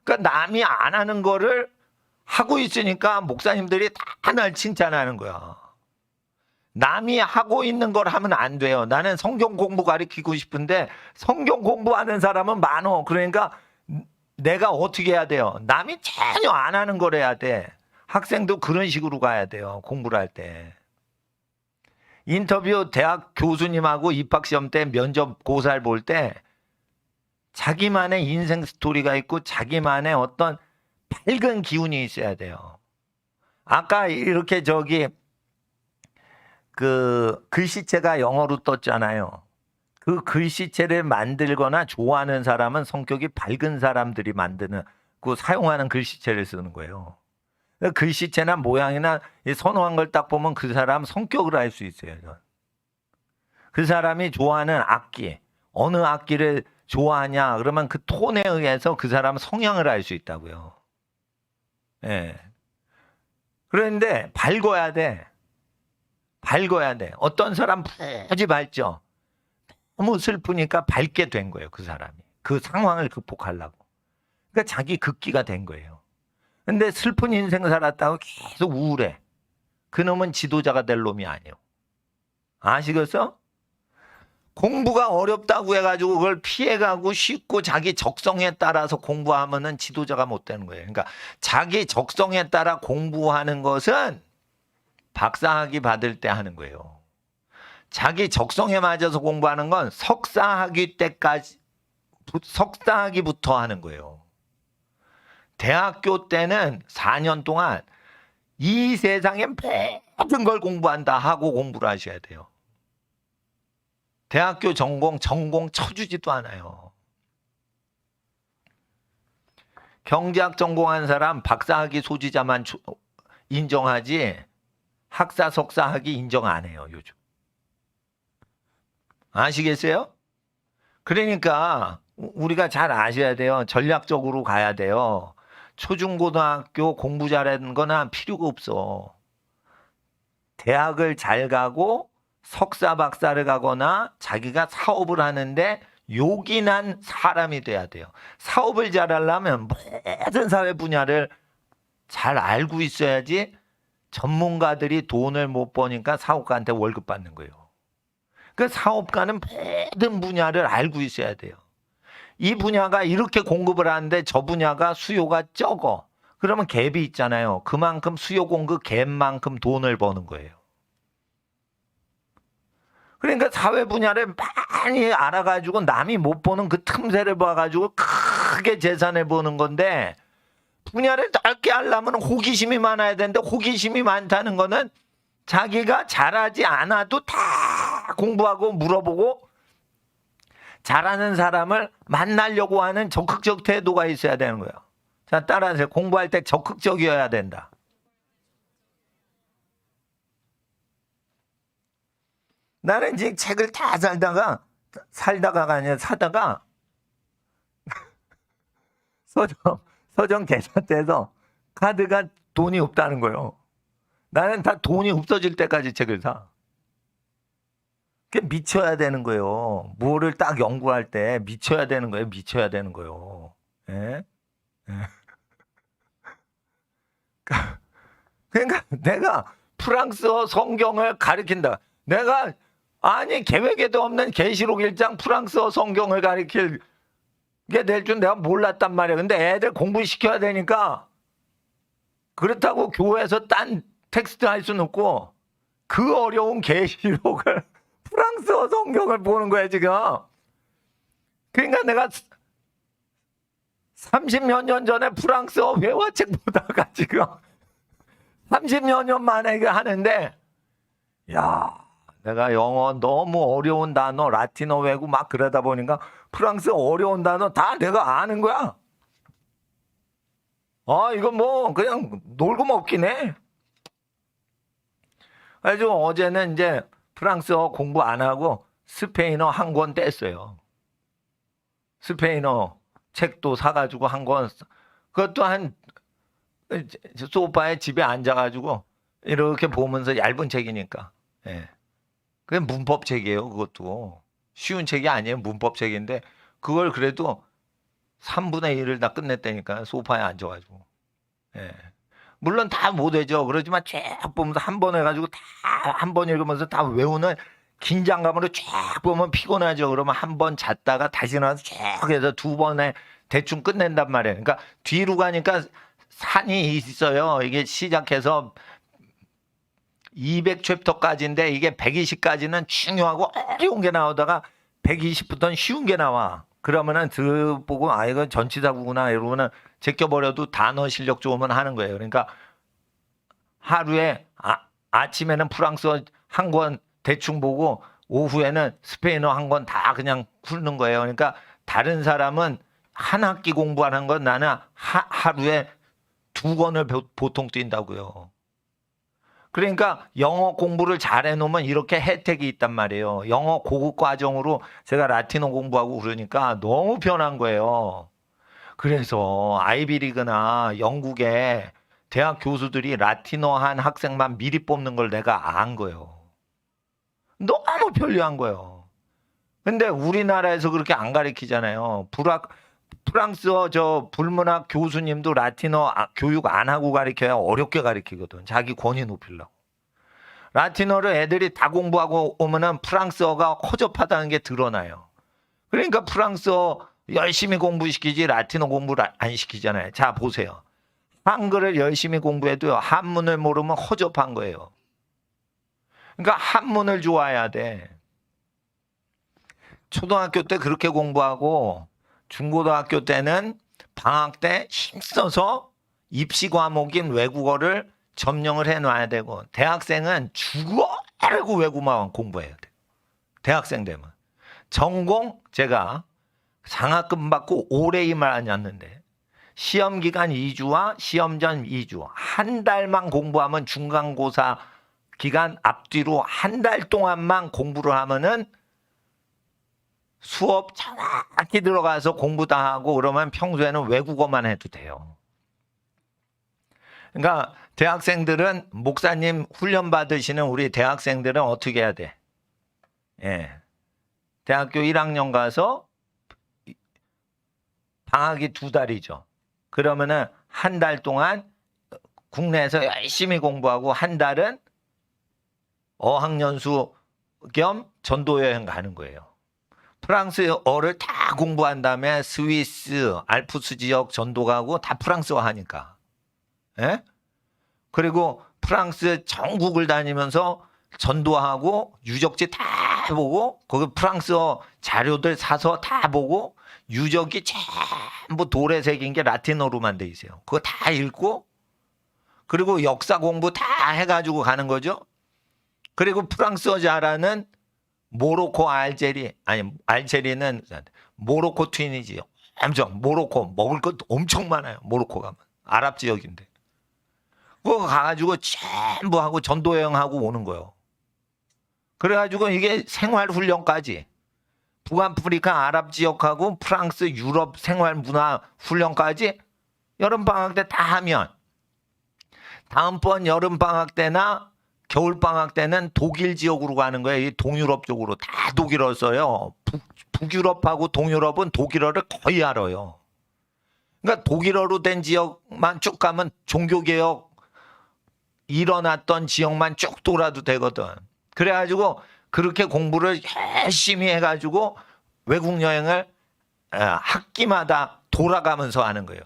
그러니까 남이 안 하는 거를 하고 있으니까 목사님들이 다 날 칭찬하는 거야. 남이 하고 있는 걸 하면 안 돼요. 나는 성경 공부 가르치고 싶은데 성경 공부하는 사람은 많어. 그러니까 내가 어떻게 해야 돼요? 남이 전혀 안 하는 걸 해야 돼. 학생도 그런 식으로 가야 돼요. 공부를 할 때. 인터뷰 대학 교수님하고 입학시험 때 면접 고사를 볼 때 자기만의 인생 스토리가 있고 자기만의 어떤 밝은 기운이 있어야 돼요. 아까 이렇게 그 글씨체가 영어로 떴잖아요. 그 글씨체를 만들거나 좋아하는 사람은 성격이 밝은 사람들이 만드는 그 사용하는 글씨체를 쓰는 거예요. 글씨체나 모양이나 선호한 걸 딱 보면 그 사람 성격을 알 수 있어요. 그 사람이 좋아하는 악기, 어느 악기를 좋아하냐 그러면 그 톤에 의해서 그 사람 성향을 알 수 있다고요. 예. 그런데 밝아야 돼. 밝아야 돼. 어떤 사람 무지 밝죠. 너무 슬프니까 밝게 된 거예요. 그 사람이. 그 상황을 극복하려고. 그러니까 자기 극기가 된 거예요. 근데 슬픈 인생 살았다고 계속 우울해. 그놈은 지도자가 될 놈이 아니에요. 아시겠어? 공부가 어렵다고 해가지고 그걸 피해가고 쉽고 자기 적성에 따라서 공부하면은 지도자가 못 되는 거예요. 그러니까 자기 적성에 따라 공부하는 것은 박사학위 받을 때 하는 거예요. 자기 적성에 맞아서 공부하는 건 석사학위 때까지, 석사학위부터 하는 거예요. 대학교 때는 4년 동안 이 세상의 모든 걸 공부한다 하고 공부를 하셔야 돼요. 대학교 전공 쳐주지도 않아요. 경제학 전공한 사람 박사학위 소지자만 인정하지 학사 석사학위 인정 안 해요, 요즘. 아시겠어요? 그러니까 우리가 잘 아셔야 돼요. 전략적으로 가야 돼요. 초중고등학교 공부 잘하는 거나 필요가 없어. 대학을 잘 가고 석사 박사를 가거나 자기가 사업을 하는데 요긴한 사람이 돼야 돼요. 사업을 잘하려면 모든 사회 분야를 잘 알고 있어야지 전문가들이 돈을 못 버니까 사업가한테 월급 받는 거예요. 그 사업가는 모든 분야를 알고 있어야 돼요. 이 분야가 이렇게 공급을 하는데 저 분야가 수요가 적어. 그러면 갭이 있잖아요. 그만큼 수요 공급 갭만큼 돈을 버는 거예요. 그러니까 사회 분야를 많이 알아가지고 남이 못 보는 그 틈새를 봐가지고 크게 재산을 버는 건데 분야를 넓게 하려면 호기심이 많아야 되는데 호기심이 많다는 거는 자기가 잘하지 않아도 다 공부하고 물어보고 잘하는 사람을 만나려고 하는 적극적 태도가 있어야 되는 거예요. 자, 따라하세요. 공부할 때 적극적이어야 된다. 나는 이제 책을 다 살다가 아니라 사다가 서점 계좌대에서 카드가 돈이 없다는 거예요. 나는 다 돈이 없어질 때까지 책을 사. 그게 미쳐야 되는 거예요. 뭐를 딱 연구할 때 미쳐야 되는 거예요. 미쳐야 되는 거예요. 예? 예. 그러니까 내가 프랑스어 성경을 가르친다. 내가 아니 계획에도 없는 계시록 1장 프랑스어 성경을 가르칠 게 될 줄 내가 몰랐단 말이야. 근데 애들 공부시켜야 되니까 그렇다고 교회에서 딴 텍스트 할 수는 없고 그 어려운 계시록을 프랑스어 성경을 보는 거야 지금. 그러니까 내가 30몇 년 전에 프랑스어 회화책 보다가 지금 30몇 년 만에 이거 하는데 야 내가 영어 너무 어려운 단어 라틴어 외고 막 그러다 보니까 프랑스어 어려운 단어 다 내가 아는 거야. 이거 뭐 그냥 놀고 먹긴 해. 그래서 어제는 이제 프랑스어 공부 안 하고 스페인어 한 권 뗐어요. 스페인어 책도 사가지고 한 권, 그것도 한 소파에 집에 앉아가지고 이렇게 보면서 얇은 책이니까. 예. 그게 문법 책이에요. 그것도 쉬운 책이 아니에요. 문법 책인데 그걸 그래도 3분의 1을 다 끝냈다니까 소파에 앉아가지고. 예. 물론 다 못하죠. 그러지만 쭉 보면서 한 번 해가지고 다 한 번 읽으면서 다 외우는 긴장감으로 쭉 보면 피곤하죠. 그러면 한 번 잤다가 다시 나와서 쭉 해서 2번에 대충 끝낸단 말이에요. 그러니까 뒤로 가니까 산이 있어요. 이게 시작해서 200챕터까지인데 이게 120까지는 중요하고 어려운 게 나오다가 120부터는 쉬운 게 나와. 그러면은 보고 이건 전치사구구나 이러고는 제껴버려도 단어 실력 좋으면 하는 거예요. 그러니까 하루에 아침에는 프랑스어 한 권 대충 보고 오후에는 스페인어 한 권 다 그냥 훑는 거예요. 그러니까 다른 사람은 한 학기 공부하는 건 나는 하루에 2권을 보통 뛴다고요. 그러니까 영어 공부를 잘 해놓으면 이렇게 혜택이 있단 말이에요. 영어 고급 과정으로 제가 라틴어 공부하고 그러니까 너무 편한 거예요. 그래서 아이비리그나 영국에 대학 교수들이 라틴어 한 학생만 미리 뽑는 걸 내가 안 거예요. 너무 편리한 거예요. 근데 우리나라에서 그렇게 안 가르치잖아요. 프랑스어 불문학 교수님도 라틴어 교육 안 하고 가르쳐야 어렵게 가르치거든. 자기 권위 높이려고. 라틴어를 애들이 다 공부하고 오면은 프랑스어가 허접하다는 게 드러나요. 그러니까 프랑스어 열심히 공부시키지 라틴어 공부를 안 시키잖아요. 자, 보세요. 한글을 열심히 공부해도요. 한문을 모르면 허접한 거예요. 그러니까 한문을 좋아해야 돼. 초등학교 때 그렇게 공부하고 중고등학교 때는 방학 때 힘써서 입시 과목인 외국어를 점령을 해놔야 되고 대학생은 죽어라고 외국어만 공부해야 돼. 대학생 되면. 전공 제가 장학금 받고 오래 이 말 아니었는데 시험 기간 2주와 시험 전 2주 한 달만 공부하면 중간고사 기간 앞뒤로 한 달 동안만 공부를 하면은 수업 정확히 들어가서 공부 다 하고 그러면 평소에는 외국어만 해도 돼요. 그러니까 대학생들은 목사님 훈련 받으시는 우리 대학생들은 어떻게 해야 돼? 예. 대학교 1학년 가서 방학이 2달이죠. 그러면은 한 달 동안 국내에서 열심히 공부하고 한 달은 어학연수 겸 전도여행 가는 거예요. 프랑스어를 다 공부한 다음에 스위스, 알프스 지역 전도 가고 다 프랑스어 하니까. 예? 그리고 프랑스 전국을 다니면서 전도하고 유적지 다 보고 거기 프랑스어 자료들 사서 다 보고 유적이 전부 돌에 새긴 게 라틴어로만 돼 있어요. 그거 다 읽고 그리고 역사 공부 다 해가지고 가는 거죠. 그리고 프랑스어 잘하는 모로코, 알제리는 모로코 트윈이지요. 엄청 모로코 먹을 것도 엄청 많아요. 모로코 가면 아랍 지역인데 그거 가가지고 전부 하고 전도 여행하고 오는 거예요. 그래가지고 이게 생활 훈련까지 북아프리카 아랍 지역하고 프랑스 유럽 생활 문화 훈련까지 여름 방학 때 다 하면 다음번 여름 방학 때나 겨울 방학 때는 독일 지역으로 가는 거예요. 이 동유럽 쪽으로 다 독일어 써요. 북유럽하고 동유럽은 독일어를 거의 알아요. 그러니까 독일어로 된 지역만 쭉 가면 종교개혁 일어났던 지역만 쭉 돌아도 되거든. 그래가지고 그렇게 공부를 열심히 해가지고 외국 여행을 학기마다 돌아가면서 하는 거예요.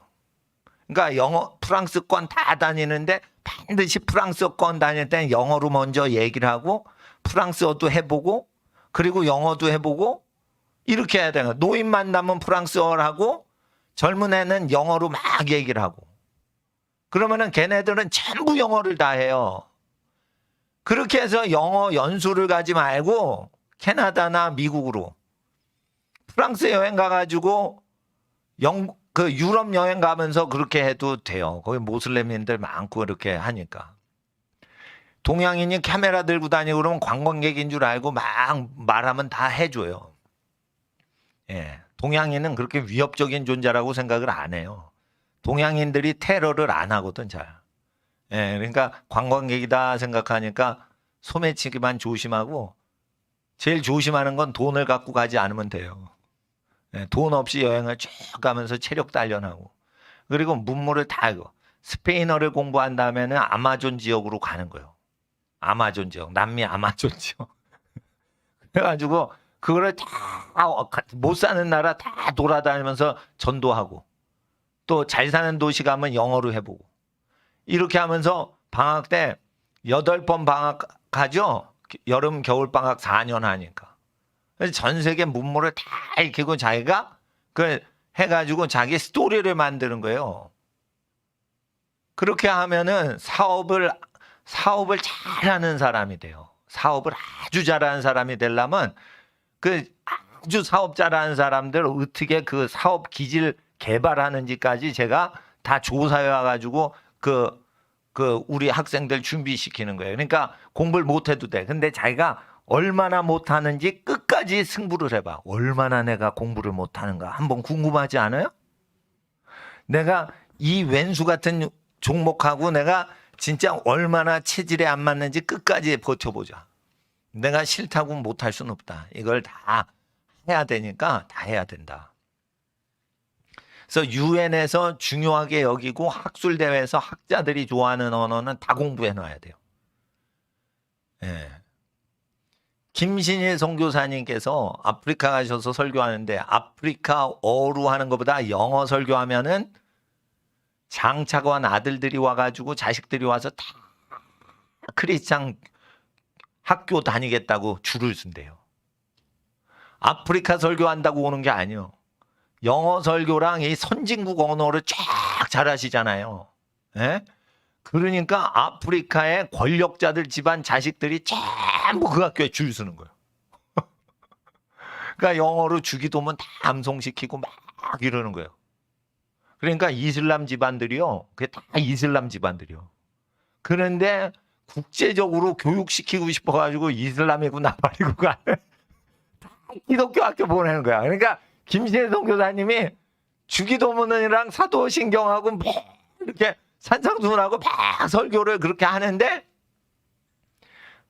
그러니까 영어, 프랑스권 다 다니는데 반드시 프랑스권 다닐 때는 영어로 먼저 얘기를 하고 프랑스어도 해보고 그리고 영어도 해보고 이렇게 해야 돼요. 노인 만나면 프랑스어를 하고 젊은 애는 영어로 막 얘기를 하고 그러면은 걔네들은 전부 영어를 다 해요. 그렇게 해서 영어 연수를 가지 말고 캐나다나 미국으로 프랑스 여행 가가지고 그 유럽 여행 가면서 그렇게 해도 돼요. 거기 모슬렘인들 많고 이렇게 하니까. 동양인이 카메라 들고 다니고 그러면 관광객인 줄 알고 막 말하면 다 해줘요. 예, 동양인은 그렇게 위협적인 존재라고 생각을 안 해요. 동양인들이 테러를 안 하거든 잘. 예, 그러니까 관광객이다 생각하니까 소매치기만 조심하고 제일 조심하는 건 돈을 갖고 가지 않으면 돼요. 예, 돈 없이 여행을 쭉 가면서 체력 단련하고 그리고 문물을 다 알고 스페인어를 공부한 다음에는 아마존 지역으로 가는 거예요. 아마존 지역, 남미 아마존 지역. 그래가지고 그거를 다 못 사는 나라 다 돌아다니면서 전도하고 또 잘 사는 도시 가면 영어로 해보고 이렇게 하면서 방학 때 8번 방학 가죠. 여름 겨울 방학 4년 하니까. 그래서 전 세계 문물을 다 익히고 자기가 그 해가지고 자기 스토리를 만드는 거예요. 그렇게 하면은 사업을 잘하는 사람이 돼요. 사업을 아주 잘하는 사람이 되려면 그 아주 사업 잘하는 사람들 어떻게 그 사업 기질 개발하는지까지 제가 다 조사해 와가지고 그 우리 학생들 준비시키는 거예요. 그러니까 공부를 못해도 돼. 근데 자기가 얼마나 못하는지 끝까지 승부를 해봐. 얼마나 내가 공부를 못하는가 한번 궁금하지 않아요? 내가 이 왼수 같은 종목하고 내가 진짜 얼마나 체질에 안 맞는지 끝까지 버텨보자. 내가 싫다고 못할 수는 없다. 이걸 다 해야 되니까 다 해야 된다. 그래서 유엔에서 중요하게 여기고 학술대회에서 학자들이 좋아하는 언어는 다 공부해 놔야 돼요. 예. 김신일 선교사님께서 아프리카 가셔서 설교하는데 아프리카어로 하는 것보다 영어 설교하면은 장차관 아들들이 와가지고 자식들이 와서 다 크리스찬 학교 다니겠다고 줄을 쓴대요. 아프리카 설교한다고 오는 게 아니에요. 영어 설교랑 이 선진국 언어를 쫙 잘하시잖아요. 예? 그러니까 아프리카의 권력자들 집안 자식들이 전부 그 학교에 줄 서는 거예요. 그러니까 영어로 주기도문 다 암송시키고 막 이러는 거예요. 그러니까 이슬람 집안들이요. 그게 다 이슬람 집안들이요. 그런데 국제적으로 교육시키고 싶어가지고 이슬람이구나 말이고 가는 다 기독교 학교 보내는 거야. 그러니까 김신혜 선교사님이 주기도문이랑 사도신경하고 뭐 이렇게 산상수훈하고 막 설교를 그렇게 하는데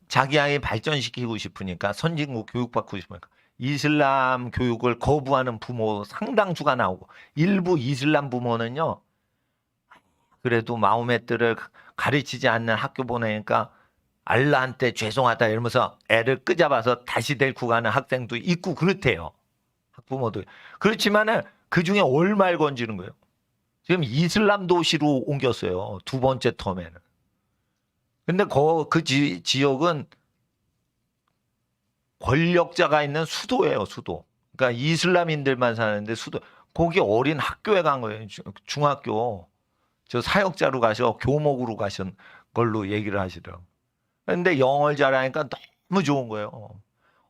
자기 아이 발전시키고 싶으니까 선진국 교육받고 싶으니까 이슬람 교육을 거부하는 부모 상당수가 나오고 일부 이슬람 부모는요. 그래도 마호메트를 가르치지 않는 학교 보내니까 알라한테 죄송하다 이러면서 애를 끄잡아서 다시 데리고 가는 학생도 있고 그렇대요. 학부모도. 그렇지만은 그중에 얼마를 건지는 거예요. 지금 이슬람 도시로 옮겼어요. 두 번째 텀에는. 근데 그 지역은 권력자가 있는 수도예요, 수도. 그러니까 이슬람인들만 사는데 거기 어린 학교에 간 거예요. 중학교. 저 사역자로 가셔 교목으로 가신 걸로 얘기를 하시더라고요. 근데 영어를 잘하니까 너무 좋은 거예요.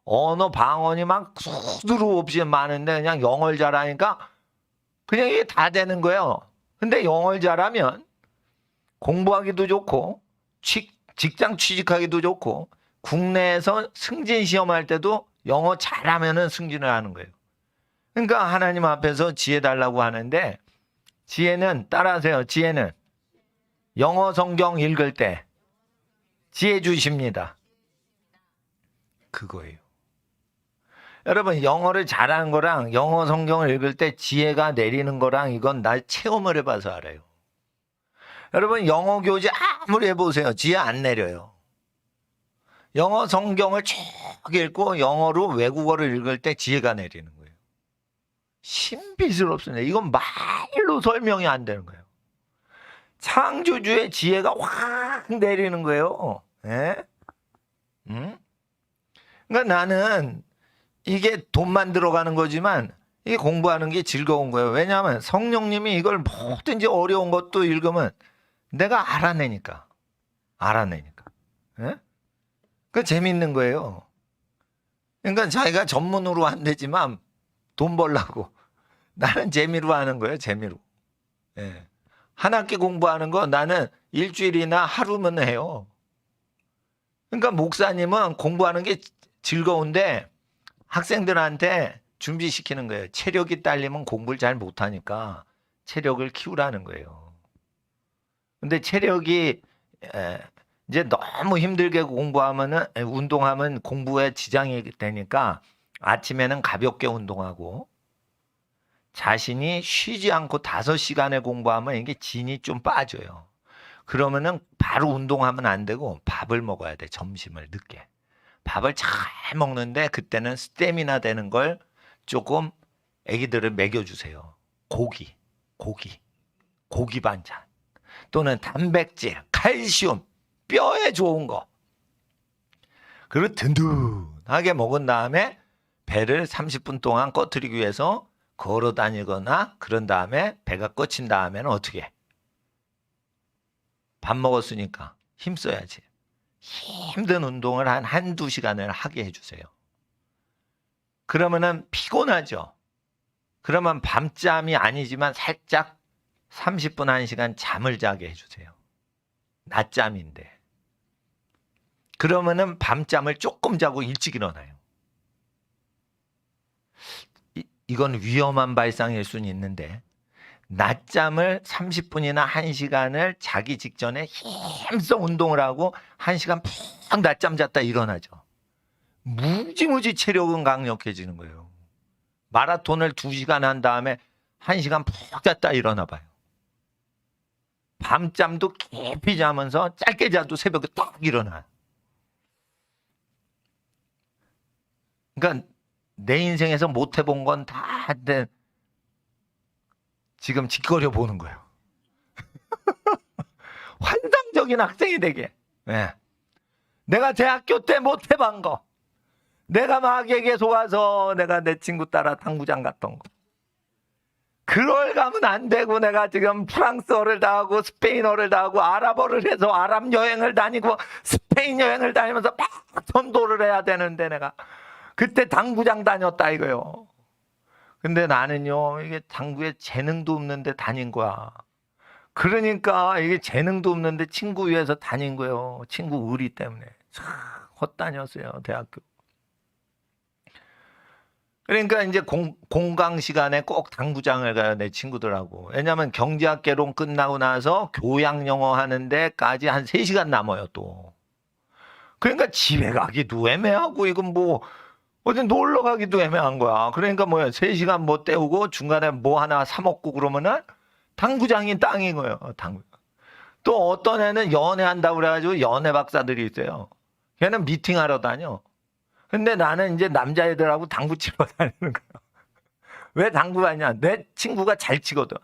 언어 방언이 막 수두루 없이 많은데 그냥 영어를 잘하니까 그냥 이게 다 되는 거예요. 근데 영어를 잘하면 공부하기도 좋고 직장 취직하기도 좋고 국내에서 승진 시험할 때도 영어 잘하면은 승진을 하는 거예요. 그러니까 하나님 앞에서 지혜 달라고 하는데 지혜는 따라하세요. 지혜는 영어 성경 읽을 때 지혜 주십니다. 그거예요. 여러분 영어를 잘하는 거랑 영어 성경을 읽을 때 지혜가 내리는 거랑 이건 나 체험을 해봐서 알아요. 여러분 영어 교재 아무리 해보세요. 지혜 안 내려요. 영어 성경을 쭉 읽고 영어로 외국어를 읽을 때 지혜가 내리는 거예요. 신비스럽습니다. 이건 말로 설명이 안 되는 거예요. 창조주의 지혜가 확 내리는 거예요. 예? 그러니까 나는 이게 돈만 들어가는 거지만 이게 공부하는 게 즐거운 거예요. 왜냐하면 성령님이 이걸 뭐든지 어려운 것도 읽으면 내가 알아내니까. 예? 그 재밌는 거예요. 그러니까 자기가 전문으로 안 되지만 돈 벌라고 나는 재미로 하는 거예요. 재미로. 예. 한 학기 공부하는 거 나는 일주일이나 하루면 해요. 그러니까 목사님은 공부하는 게 즐거운데 학생들한테 준비시키는 거예요. 체력이 딸리면 공부를 잘 못하니까 체력을 키우라는 거예요. 근데 체력이 이제 너무 힘들게 공부하면은 운동하면 공부에 지장이 되니까 아침에는 가볍게 운동하고 자신이 쉬지 않고 5시간을 공부하면 이게 진이 좀 빠져요. 그러면은 바로 운동하면 안 되고 밥을 먹어야 돼. 점심을 늦게. 밥을 잘 먹는데 그때는 스태미나 되는 걸 조금 애기들을 먹여주세요. 고기 반찬 또는 단백질, 칼슘, 뼈에 좋은 거. 그리고 든든하게 먹은 다음에 배를 30분 동안 꺼트리기 위해서 걸어 다니거나 그런 다음에 배가 꺼친 다음에는 어떻게 해? 밥 먹었으니까 힘써야지. 힘든 운동을 한두 시간을 하게 해주세요. 그러면은 피곤하죠. 그러면 밤잠이 아니지만 살짝 30분, 1시간 잠을 자게 해주세요. 낮잠인데. 그러면은 밤잠을 조금 자고 일찍 일어나요. 이건 위험한 발상일 수는 있는데 낮잠을 30분이나 1시간을 자기 직전에 힘써 운동을 하고 1시간 푹 낮잠 잤다 일어나죠. 무지무지 체력은 강력해지는 거예요. 마라톤을 2시간 한 다음에 1시간 푹 잤다 일어나 봐요. 밤잠도 깊이 자면서 짧게 자도 새벽에 딱 일어나요. 그러니까 내 인생에서 못 해본 건 다 지금 짓거려 보는 거예요. 환상적인 학생이 되게. 네. 내가 대학교 때 못 해본 거. 내가 마귀에게 속아서 내가 내 친구 따라 당구장 갔던 거. 그걸 가면 안 되고 내가 지금 프랑스어를 다 하고 스페인어를 다 하고 아랍어를 해서 아랍 여행을 다니고 스페인 여행을 다니면서 막 전도를 해야 되는데 내가 그때 당구장 다녔다 이거요. 근데 나는요 이게 당구에 재능도 없는데 다닌 거야. 그러니까 이게 재능도 없는데 친구 위해서 다닌 거예요. 친구 의리 때문에 헛다녔어요 대학교. 그러니까 이제 공강 시간에 꼭 당구장을 가요 내 친구들하고. 왜냐하면 경제학 개론 끝나고 나서 교양 영어 하는 데까지 한 3시간 남아요 또. 그러니까 집에 가기도 애매하고 이건 뭐 어디 놀러 가기도 애매한 거야. 그러니까 뭐야 3시간 뭐 때우고 중간에 뭐 하나 사 먹고 그러면은 당구장이 땅인 거예요. 당구. 또 어떤 애는 연애한다고 그래가지고 연애 박사들이 있어요. 걔는 미팅하러 다녀. 근데 나는 이제 남자애들하고 당구 치러 다니는 거야. 왜 당구 가냐? 내 친구가 잘 치거든.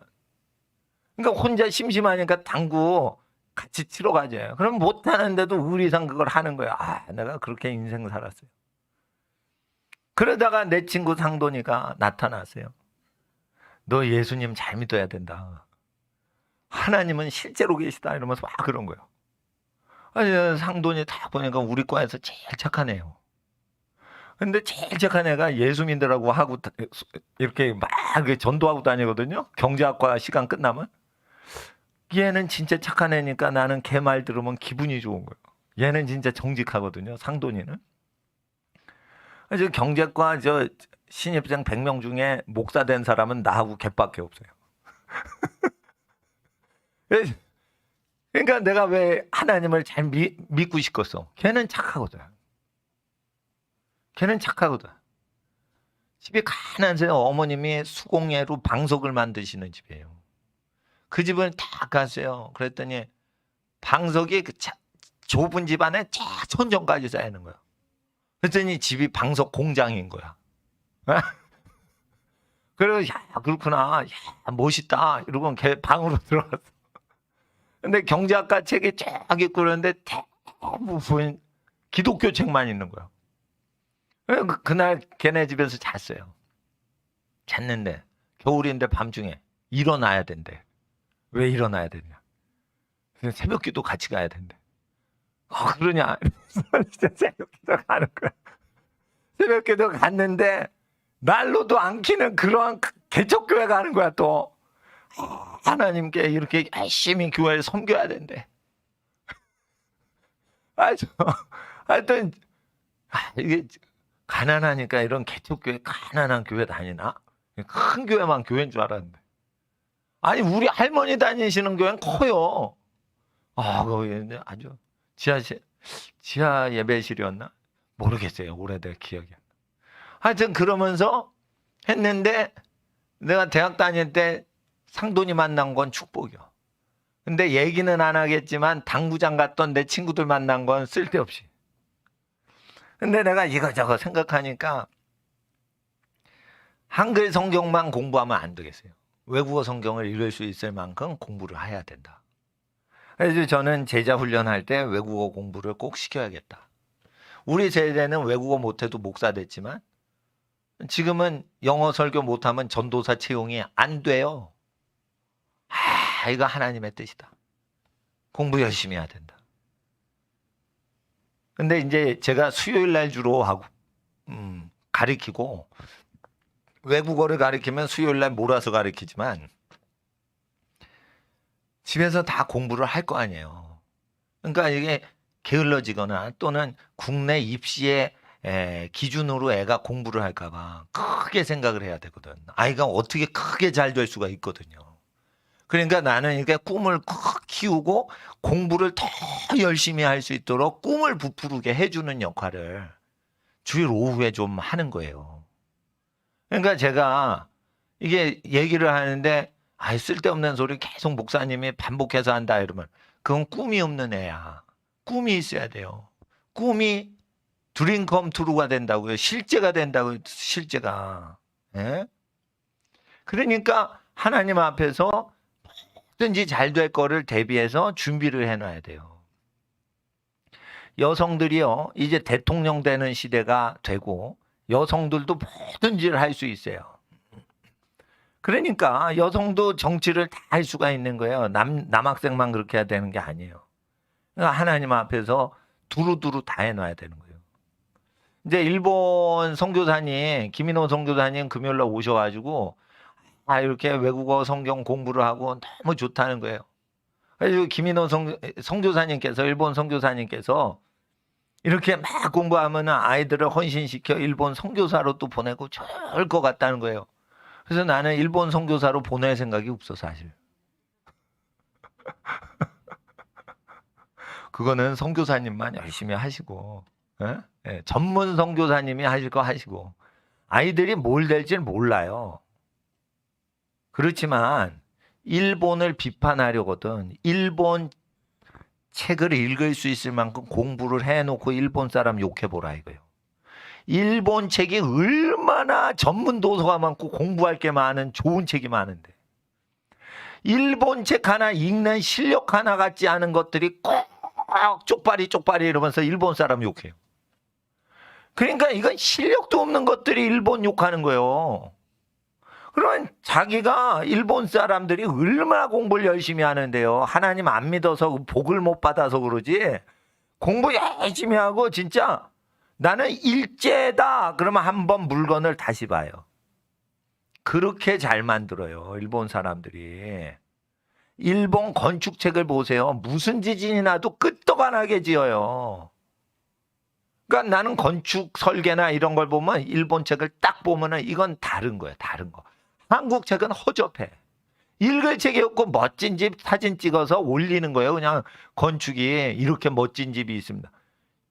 그러니까 혼자 심심하니까 당구 같이 치러 가자. 그럼 못하는데도 우리 이상 그걸 하는 거야. 아, 내가 그렇게 인생 살았어요. 그러다가 내 친구 상돈이가 나타났어요. 너 예수님 잘 믿어야 된다. 하나님은 실제로 계시다. 이러면서 막 그런 거예요. 아니, 상돈이 다 보니까 우리 과에서 제일 착한 애요. 근데 제일 착한 애가 예수 믿으라고 하고 이렇게 막 전도하고 다니거든요. 경제학과 시간 끝나면. 얘는 진짜 착한 애니까 나는 걔 말 들으면 기분이 좋은 거예요. 얘는 진짜 정직하거든요. 상돈이는. 그래서 경제과 신입생 100명 중에 목사 된 사람은 나하고 걔밖에 없어요. 그러니까 내가 왜 하나님을 잘 믿고 싶겠어? 걔는 착하거든. 걔는 착하거든. 집이 가난해서 어머님이 수공예로 방석을 만드시는 집이에요. 그 집을 딱 갔어요. 그랬더니 방석이 좁은 집 안에 쫙 천정까지 쌓이는 거야. 그랬더니 집이 방석 공장인 거야. 그래서 야 그렇구나, 야 멋있다 이러고 걔 방으로 들어갔어. 근데 경제학과 책이 쫙 있고 그러는데 대부분 기독교 책만 있는 거야. 그날 걔네 집에서 잤어요. 잤는데 겨울인데 밤중에 일어나야 된대. 왜 일어나야 되냐? 새벽기도 같이 가야 된대. 그러냐? 진짜 새벽기도 가는 거야. 새벽기도 갔는데 난로도 안 켜는 그러한 개척교회 가는 거야. 또 하나님께 이렇게 열심히 교회에 섬겨야 된대. 하여튼 이게 가난하니까 이런 개척교회, 가난한 교회 다니나? 큰 교회만 교회인 줄 알았는데. 아니 우리 할머니 다니시는 교회는 커요. 거기 아주 지하 예배실이었나? 모르겠어요. 오래된 기억이. 하여튼 그러면서 했는데 내가 대학 다닐 때 상돈이 만난 건 축복이요. 근데 얘기는 안 하겠지만 당구장 갔던 내 친구들 만난 건 쓸데없이. 근데 내가 이거저거 생각하니까 한글 성경만 공부하면 안 되겠어요. 외국어 성경을 읽을 수 있을 만큼 공부를 해야 된다. 그래서 저는 제자 훈련할 때 외국어 공부를 꼭 시켜야겠다. 우리 세대는 외국어 못해도 목사 됐지만 지금은 영어 설교 못하면 전도사 채용이 안 돼요. 이거 하나님의 뜻이다. 공부 열심히 해야 된다. 근데 이제 제가 수요일 날 주로 하고 가르치고 외국어를 가르치면 수요일 날 몰아서 가르치지만 집에서 다 공부를 할 거 아니에요. 그러니까 이게 게을러지거나 또는 국내 입시의 기준으로 애가 공부를 할까 봐 크게 생각을 해야 되거든. 아이가 어떻게 크게 잘 될 수가 있거든요. 그러니까 나는 이렇게 꿈을 키우고 공부를 더 열심히 할 수 있도록 꿈을 부풀게 해주는 역할을 주일 오후에 좀 하는 거예요. 그러니까 제가 이게 얘기를 하는데 쓸데없는 소리 계속 목사님이 반복해서 한다 이러면 그건 꿈이 없는 애야. 꿈이 있어야 돼요. 꿈이 드림 컴 트루가 된다고요. 실제가 된다고요. 실제가. 예? 그러니까 하나님 앞에서 뭐든지 잘 될 거를 대비해서 준비를 해놔야 돼요. 여성들이요, 이제 대통령 되는 시대가 되고 여성들도 뭐든지를 할 수 있어요. 그러니까 여성도 정치를 다 할 수가 있는 거예요. 남학생만 그렇게 해야 되는 게 아니에요. 그러니까 하나님 앞에서 두루두루 다 해놔야 되는 거예요. 이제 일본 선교사님, 김인호 선교사님 금요일 날 오셔가지고 이렇게 외국어 성경 공부를 하고 너무 좋다는 거예요. 그래서 김인호 선교사님께서, 일본 선교사님께서 이렇게 막 공부하면 아이들을 헌신시켜 일본 선교사로 또 보내고 좋을 것 같다는 거예요. 그래서 나는 일본 선교사로 보낼 생각이 없어 사실. 그거는 선교사님만 열심히 하시고 전문 선교사님이 하실 거 하시고 아이들이 뭘 될지는 몰라요. 그렇지만 일본을 비판하려거든 일본 책을 읽을 수 있을 만큼 공부를 해놓고 일본 사람 욕해보라 이거예요. 일본 책이 얼마나 전문 도서가 많고 공부할 게 많은 좋은 책이 많은데 일본 책 하나 읽는 실력 하나 같지 않은 것들이 꼭 쪽발이 이러면서 일본 사람 욕해요. 그러니까 이건 실력도 없는 것들이 일본 욕하는 거예요. 그러면 자기가 일본 사람들이 얼마나 공부를 열심히 하는데요. 하나님 안 믿어서 복을 못 받아서 그러지. 공부 열심히 하고 진짜 나는 일제다. 그러면 한번 물건을 다시 봐요. 그렇게 잘 만들어요. 일본 사람들이. 일본 건축책을 보세요. 무슨 지진이 나도 끄떡안하게 지어요. 그러니까 나는 건축 설계나 이런 걸 보면 일본 책을 딱 보면은 이건 다른 거예요. 다른 거. 한국 책은 허접해. 읽을 책이 없고 멋진 집 사진 찍어서 올리는 거예요. 그냥 건축이 이렇게 멋진 집이 있습니다.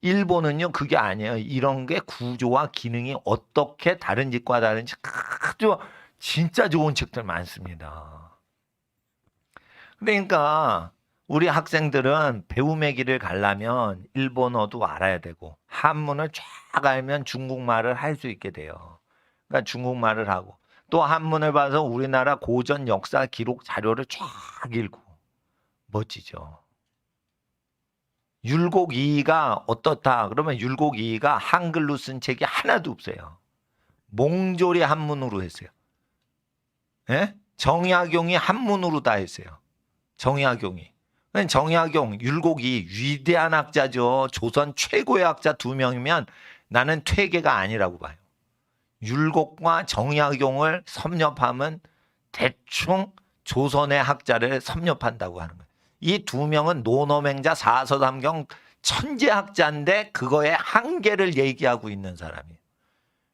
일본은요 그게 아니에요. 이런 게 구조와 기능이 어떻게 다른 집과 다른지 아주 진짜 좋은 책들 많습니다. 그러니까 우리 학생들은 배움의 길을 가려면 일본어도 알아야 되고 한문을 쫙 알면 중국말을 할 수 있게 돼요. 그러니까 중국말을 하고 또 한문을 봐서 우리나라 고전 역사 기록 자료를 쫙 읽고 멋지죠. 율곡이의가 어떻다 그러면 율곡이의가 한글로 쓴 책이 하나도 없어요. 몽졸이 한문으로 했어요. 예? 정약용이 한문으로 다 했어요. 정약용이. 정약용, 율곡이 위대한 학자죠. 조선 최고의 학자 2명이면 나는 퇴계가 아니라고 봐요. 율곡과 정약용을 섭렵하면 대충 조선의 학자를 섭렵한다고 하는 거예요. 이 2명은 노노맹자 사서삼경 천재학자인데 그거의 한계를 얘기하고 있는 사람이에요.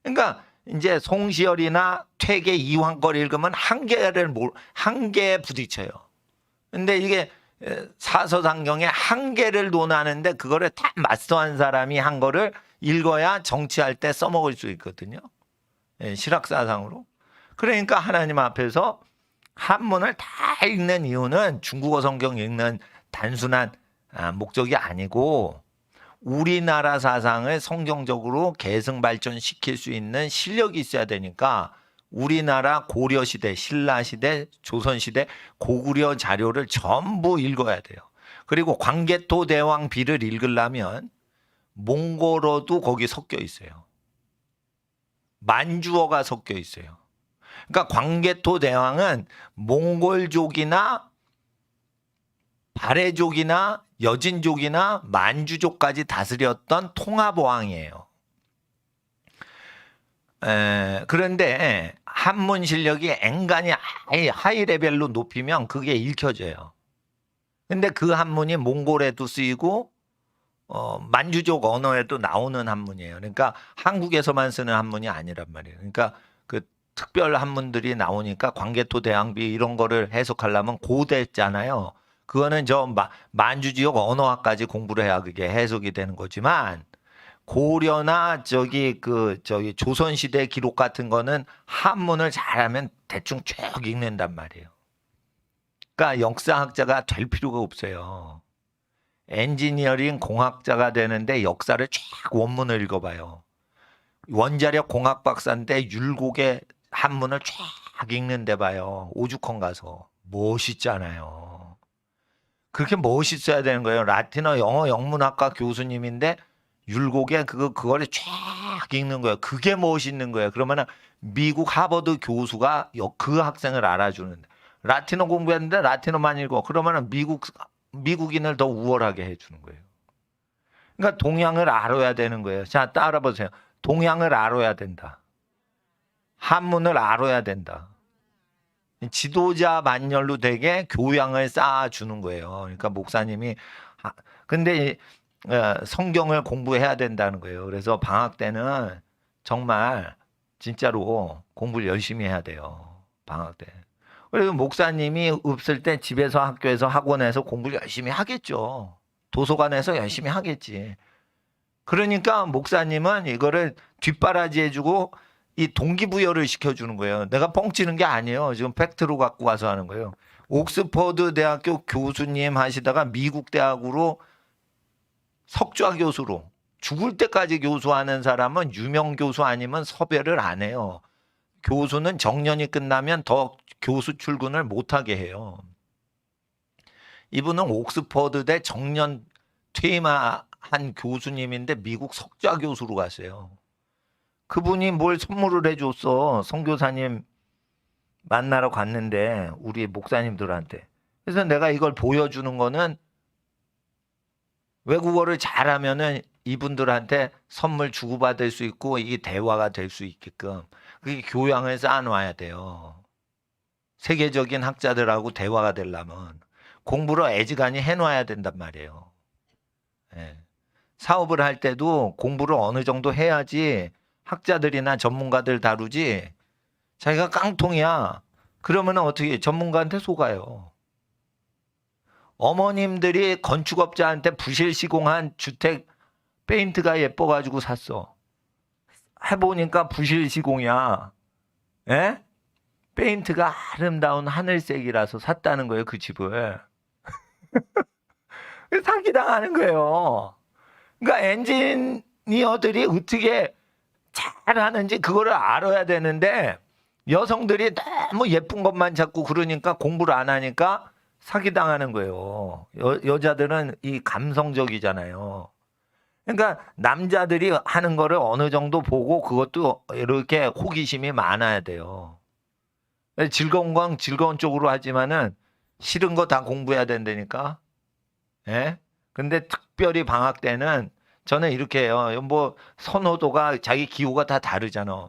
그러니까 이제 송시열이나 퇴계 이황걸 읽으면 한계에 부딪혀요. 근데 이게 사서상경의 한계를 논하는데 그거를 다 마스터한 사람이 한 거를 읽어야 정치할 때 써먹을 수 있거든요. 실학사상으로. 그러니까 하나님 앞에서 한문을 다 읽는 이유는 중국어 성경 읽는 단순한 목적이 아니고 우리나라 사상을 성경적으로 계승 발전시킬 수 있는 실력이 있어야 되니까 우리나라 고려시대, 신라시대, 조선시대, 고구려 자료를 전부 읽어야 돼요. 그리고 광개토 대왕 비를 읽으려면 몽골어도 거기 섞여 있어요. 만주어가 섞여 있어요. 그러니까 광개토 대왕은 몽골족이나 발해족이나 여진족이나 만주족까지 다스렸던 통합왕이에요. 그런데 한문 실력이 앵간히 하이 레벨로 높이면 그게 읽혀져요. 근데 그 한문이 몽골에도 쓰이고 만주족 언어에도 나오는 한문이에요. 그러니까 한국에서만 쓰는 한문이 아니란 말이에요. 그러니까 그 특별 한문들이 나오니까 광개토 대왕비 이런 거를 해석하려면 고대잖아요. 그거는 만주 지역 언어학까지 공부를 해야 그게 해석이 되는 거지만 고려나 조선 시대 기록 같은 거는 한문을 잘하면 대충 쭉 읽는단 말이에요. 그러니까 역사학자가 될 필요가 없어요. 엔지니어링 공학자가 되는데 역사를 쫙 원문을 읽어봐요. 원자력 공학 박사인데 율곡의 한문을 쫙 읽는데 봐요. 오죽헌 가서 멋있잖아요. 그렇게 멋있어야 되는 거예요. 라틴어 영어 영문학과 교수님인데 율곡에 그거를 쫙 읽는 거예요. 그게 멋있는 거예요. 그러면은 미국 하버드 교수가 그 학생을 알아주는데 라틴어 공부했는데 라틴어만 읽어. 그러면은 미국인을 더 우월하게 해주는 거예요. 그러니까 동양을 알아야 되는 거예요. 자, 따라 보세요. 동양을 알아야 된다. 한문을 알아야 된다. 지도자 만열로 되게 교양을 쌓아주는 거예요. 그러니까 목사님이 근데 성경을 공부해야 된다는 거예요. 그래서 방학 때는 정말 진짜로 공부를 열심히 해야 돼요. 방학 때. 그리고 목사님이 없을 때 집에서 학교에서 학원에서 공부를 열심히 하겠죠. 도서관에서 열심히 하겠지. 그러니까 목사님은 이거를 뒷바라지 해주고 이 동기부여를 시켜주는 거예요. 내가 뻥치는 게 아니에요. 지금 팩트로 갖고 와서 하는 거예요. 옥스퍼드 대학교 교수님 하시다가 미국 대학으로 석좌 교수로 죽을 때까지 교수하는 사람은 유명 교수 아니면 섭외를 안 해요. 교수는 정년이 끝나면 더 교수 출근을 못하게 해요. 이분은 옥스퍼드대 정년 퇴임한 교수님인데 미국 석좌 교수로 갔어요. 그분이 뭘 선물을 해줬어. 선교사님 만나러 갔는데 우리 목사님들한테. 그래서 내가 이걸 보여주는 거는 외국어를 잘하면은 이분들한테 선물 주고받을 수 있고 이게 대화가 될 수 있게끔 그게 교양을 쌓아놔야 돼요. 세계적인 학자들하고 대화가 되려면 공부를 애지간히 해놔야 된단 말이에요. 예. 사업을 할 때도 공부를 어느 정도 해야지 학자들이나 전문가들 다루지 자기가 깡통이야. 그러면 어떻게 전문가한테 속아요. 어머님들이 건축업자한테 부실 시공한 주택 페인트가 예뻐가지고 샀어. 해보니까 부실 시공이야. 예? 페인트가 아름다운 하늘색이라서 샀다는 거예요, 그 집을. 사기당하는 거예요. 그러니까 엔지니어들이 어떻게 잘하는지 그거를 알아야 되는데 여성들이 너무 예쁜 것만 찾고 그러니까 공부를 안 하니까 사기당하는 거예요. 여자들은 이 감성적이잖아요. 그러니까 남자들이 하는 거를 어느 정도 보고 그것도 이렇게 호기심이 많아야 돼요. 즐거운 건 즐거운 쪽으로 하지만은 싫은 거 다 공부해야 된다니까. 예? 근데 특별히 방학 때는 저는 이렇게 해요. 뭐 선호도가 자기 기호가 다 다르잖아.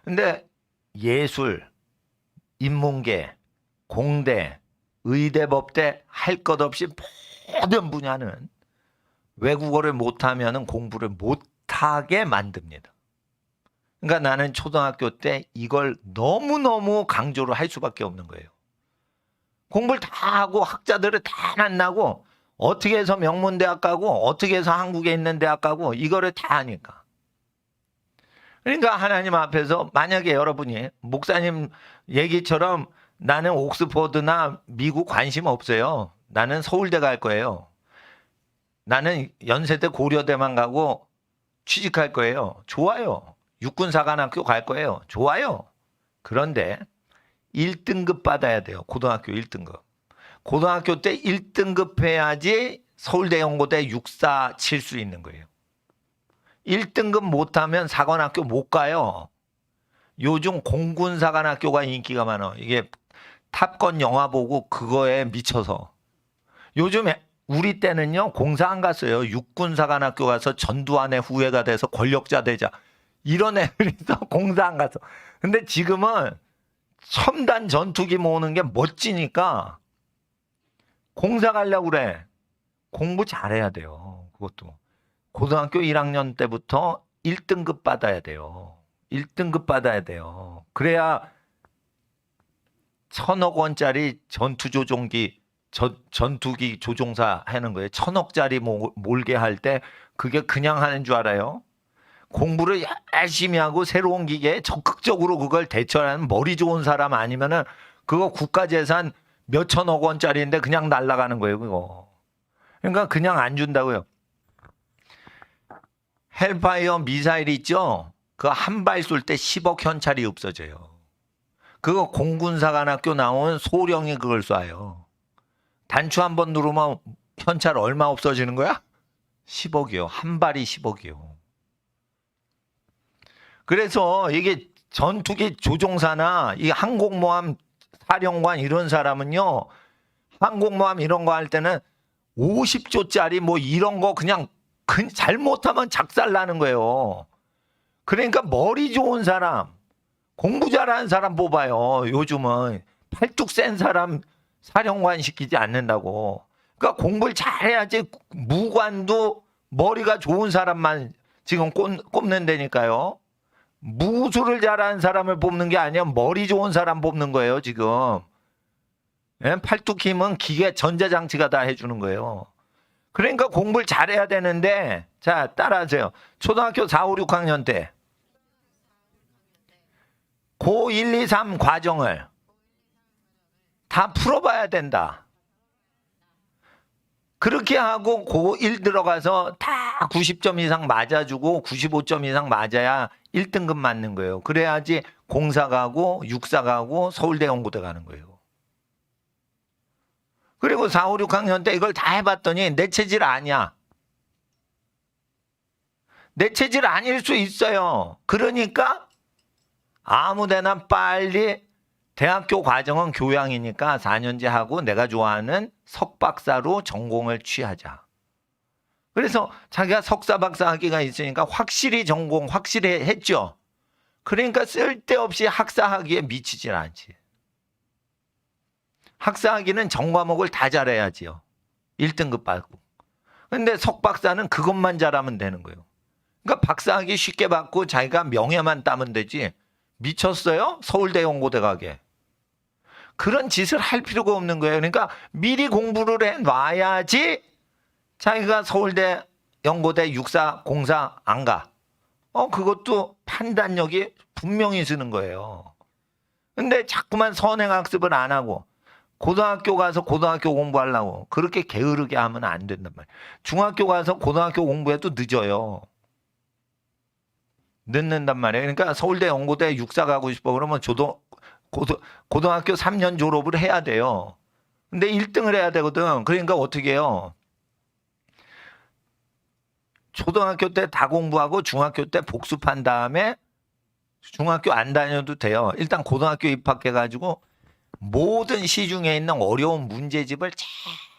근데 예술, 인문계, 공대, 의대, 법대 할 것 없이 모든 분야는 외국어를 못하면 공부를 못하게 만듭니다. 그러니까 나는 초등학교 때 이걸 너무너무 강조를 할 수밖에 없는 거예요. 공부를 다 하고 학자들을 다 만나고 어떻게 해서 명문대학 가고 어떻게 해서 한국에 있는 대학 가고 이거를 다 하니까. 그러니까 하나님 앞에서 만약에 여러분이 목사님 얘기처럼 나는 옥스퍼드나 미국 관심 없어요. 나는 서울대 갈 거예요. 나는 연세대 고려대만 가고 취직할 거예요. 좋아요. 육군사관학교 갈 거예요. 좋아요. 그런데 1등급 받아야 돼요. 고등학교 1등급. 고등학교 때 1등급 해야지 서울대 연고대 육사 칠 수 있는 거예요. 1등급 못하면 사관학교 못 가요. 요즘 공군사관학교가 인기가 많아. 이게 탑건 영화 보고 그거에 미쳐서. 요즘에 우리 때는요 공사 안 갔어요. 육군사관학교 가서 전두환의 후예가 돼서 권력자 되자. 이런 애들이서 공사 안 갔어. 근데 지금은 첨단 전투기 모으는 게 멋지니까 공사 가려고 그래. 공부 잘해야 돼요. 그것도. 고등학교 1학년 때부터 1등급 받아야 돼요. 1등급 받아야 돼요. 그래야 1,000억 원짜리 전투조종기, 전투기 조종사 하는 거예요. 1,000억짜리 몰게 할 때 그게 그냥 하는 줄 알아요? 공부를 열심히 하고 새로운 기계에 적극적으로 그걸 대처하는 머리 좋은 사람 아니면은 그거 국가재산 몇천억 원짜리인데 그냥 날아가는 거예요, 그거. 그러니까 그냥 안 준다고요. 헬파이어 미사일 있죠? 그거 한 발 쏠 때 10억 현찰이 없어져요. 그거 공군사관학교 나온 소령이 그걸 쏴요. 단추 한 번 누르면 현찰 얼마 없어지는 거야? 10억이요. 한 발이 10억이요. 그래서 이게 전투기 조종사나 이 항공모함 사령관 이런 사람은요. 항공모함 이런 거 할 때는 50조짜리 뭐 이런 거 그냥 잘못하면 작살나는 거예요. 그러니까 머리 좋은 사람, 공부 잘하는 사람 뽑아요. 요즘은 팔뚝 센 사람 사령관 시키지 않는다고. 그러니까 공부를 잘해야지 무관도 머리가 좋은 사람만 지금 꼽는다니까요. 무술을 잘하는 사람을 뽑는 게 아니라 머리 좋은 사람 뽑는 거예요, 지금. 예? 팔뚝 힘은 기계 전자장치가 다 해주는 거예요. 그러니까 공부를 잘해야 되는데, 자, 따라하세요. 초등학교 4, 5, 6학년 때, 고 1, 2, 3 과정을 다 풀어봐야 된다. 그렇게 하고 고 1 들어가서 다 90점 이상 맞아주고 95점 이상 맞아야 1등급 맞는 거예요. 그래야지 공사 가고 육사 가고 서울대 연고대 가는 거예요. 그리고 4, 5, 6학년 때 이걸 다 해봤더니 내 체질 아니야. 내 체질 아닐 수 있어요. 그러니까 아무데나 빨리 대학교 과정은 교양이니까 4년제 하고 내가 좋아하는 석박사로 전공을 취하자. 그래서 자기가 석사 박사 학위가 있으니까 확실히 전공 확실히 했죠. 그러니까 쓸데없이 학사 학위에 미치질 않지. 학사 학위는 전 과목을 다 잘해야지요. 1등급 받고. 근데 석박사는 그것만 잘하면 되는 거예요. 그러니까 박사 학위 쉽게 받고 자기가 명예만 따면 되지. 미쳤어요? 서울대 연고대 가게. 그런 짓을 할 필요가 없는 거예요. 그러니까 미리 공부를 해놔야지 자기가 서울대 연고대 육사 공사 안 가. 그것도 판단력이 분명히 쓰는 거예요. 근데 자꾸만 선행학습을 안 하고 고등학교 가서 고등학교 공부하려고 그렇게 게으르게 하면 안 된단 말이에요. 중학교 가서 고등학교 공부해도 늦어요. 늦는단 말이에요. 그러니까 서울대 연고대 육사 가고 싶어 그러면 고등학교 3년 졸업을 해야 돼요. 근데 1등을 해야 되거든. 그러니까 어떻게 해요? 초등학교 때 다 공부하고 중학교 때 복습한 다음에 중학교 안 다녀도 돼요. 일단 고등학교 입학해가지고 모든 시중에 있는 어려운 문제집을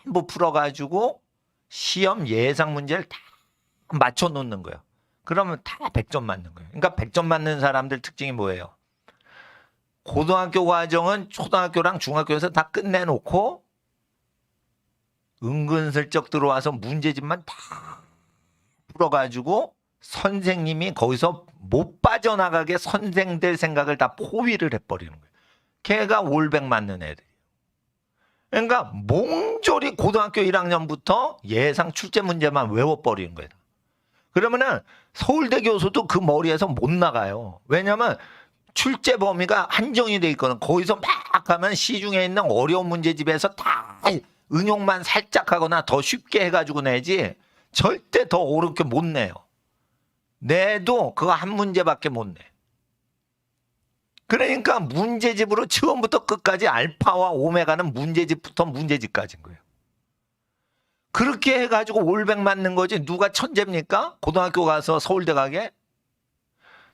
전부 풀어가지고 시험 예상 문제를 다 맞춰놓는 거예요. 그러면 다 100점 맞는 거예요. 그러니까 100점 맞는 사람들 특징이 뭐예요? 고등학교 과정은 초등학교랑 중학교에서 다 끝내놓고 은근슬쩍 들어와서 문제집만 다 풀어가지고 선생님이 거기서 못 빠져나가게 선생들 생각을 다 포위를 해버리는 거예요. 걔가 올백 맞는 애들이에요. 그러니까 몽졸이 고등학교 1학년부터 예상 출제 문제만 외워버리는 거예요. 그러면은 서울대 교수도 그 머리에서 못 나가요. 왜냐면 출제 범위가 한정이 돼 있거든. 거기서 막 하면 시중에 있는 어려운 문제집에서 다 응용만 살짝 하거나 더 쉽게 해가지고 내지 절대 더 어렵게 못 내요. 내도 그거 한 문제밖에 못 내. 그러니까 문제집으로 처음부터 끝까지 알파와 오메가는 문제집부터 문제집까지인 거예요. 그렇게 해가지고 올백 맞는 거지. 누가 천재입니까? 고등학교 가서 서울대 가게?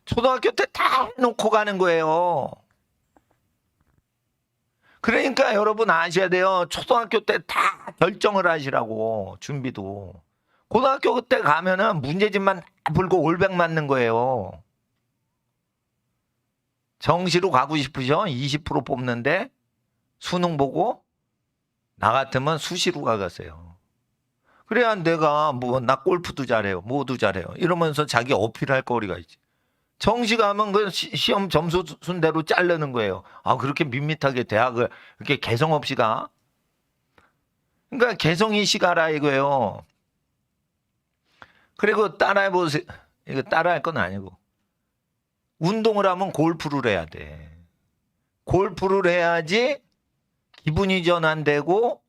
초등학교 때 다 놓고 가는 거예요. 그러니까 여러분 아셔야 돼요. 초등학교 때 다 결정을 하시라고. 준비도. 고등학교 때 가면은 문제집만 다 풀고 올백 맞는 거예요. 정시로 가고 싶으셔? 20% 뽑는데 수능 보고 나 같으면 수시로 가겠어요. 그래야 내가 나 골프도 잘해요. 뭐도 잘해요. 이러면서 자기 어필할 거리가 있지. 정시 가면 그 시험 점수 순대로 자르는 거예요. 그렇게 밋밋하게 대학을 이렇게 개성 없이 가? 그러니까 개성 있이 가라 이거예요. 그리고 따라해 보세요. 이거 따라할 건 아니고. 운동을 하면 골프를 해야 돼. 골프를 해야지 기분이 전환되고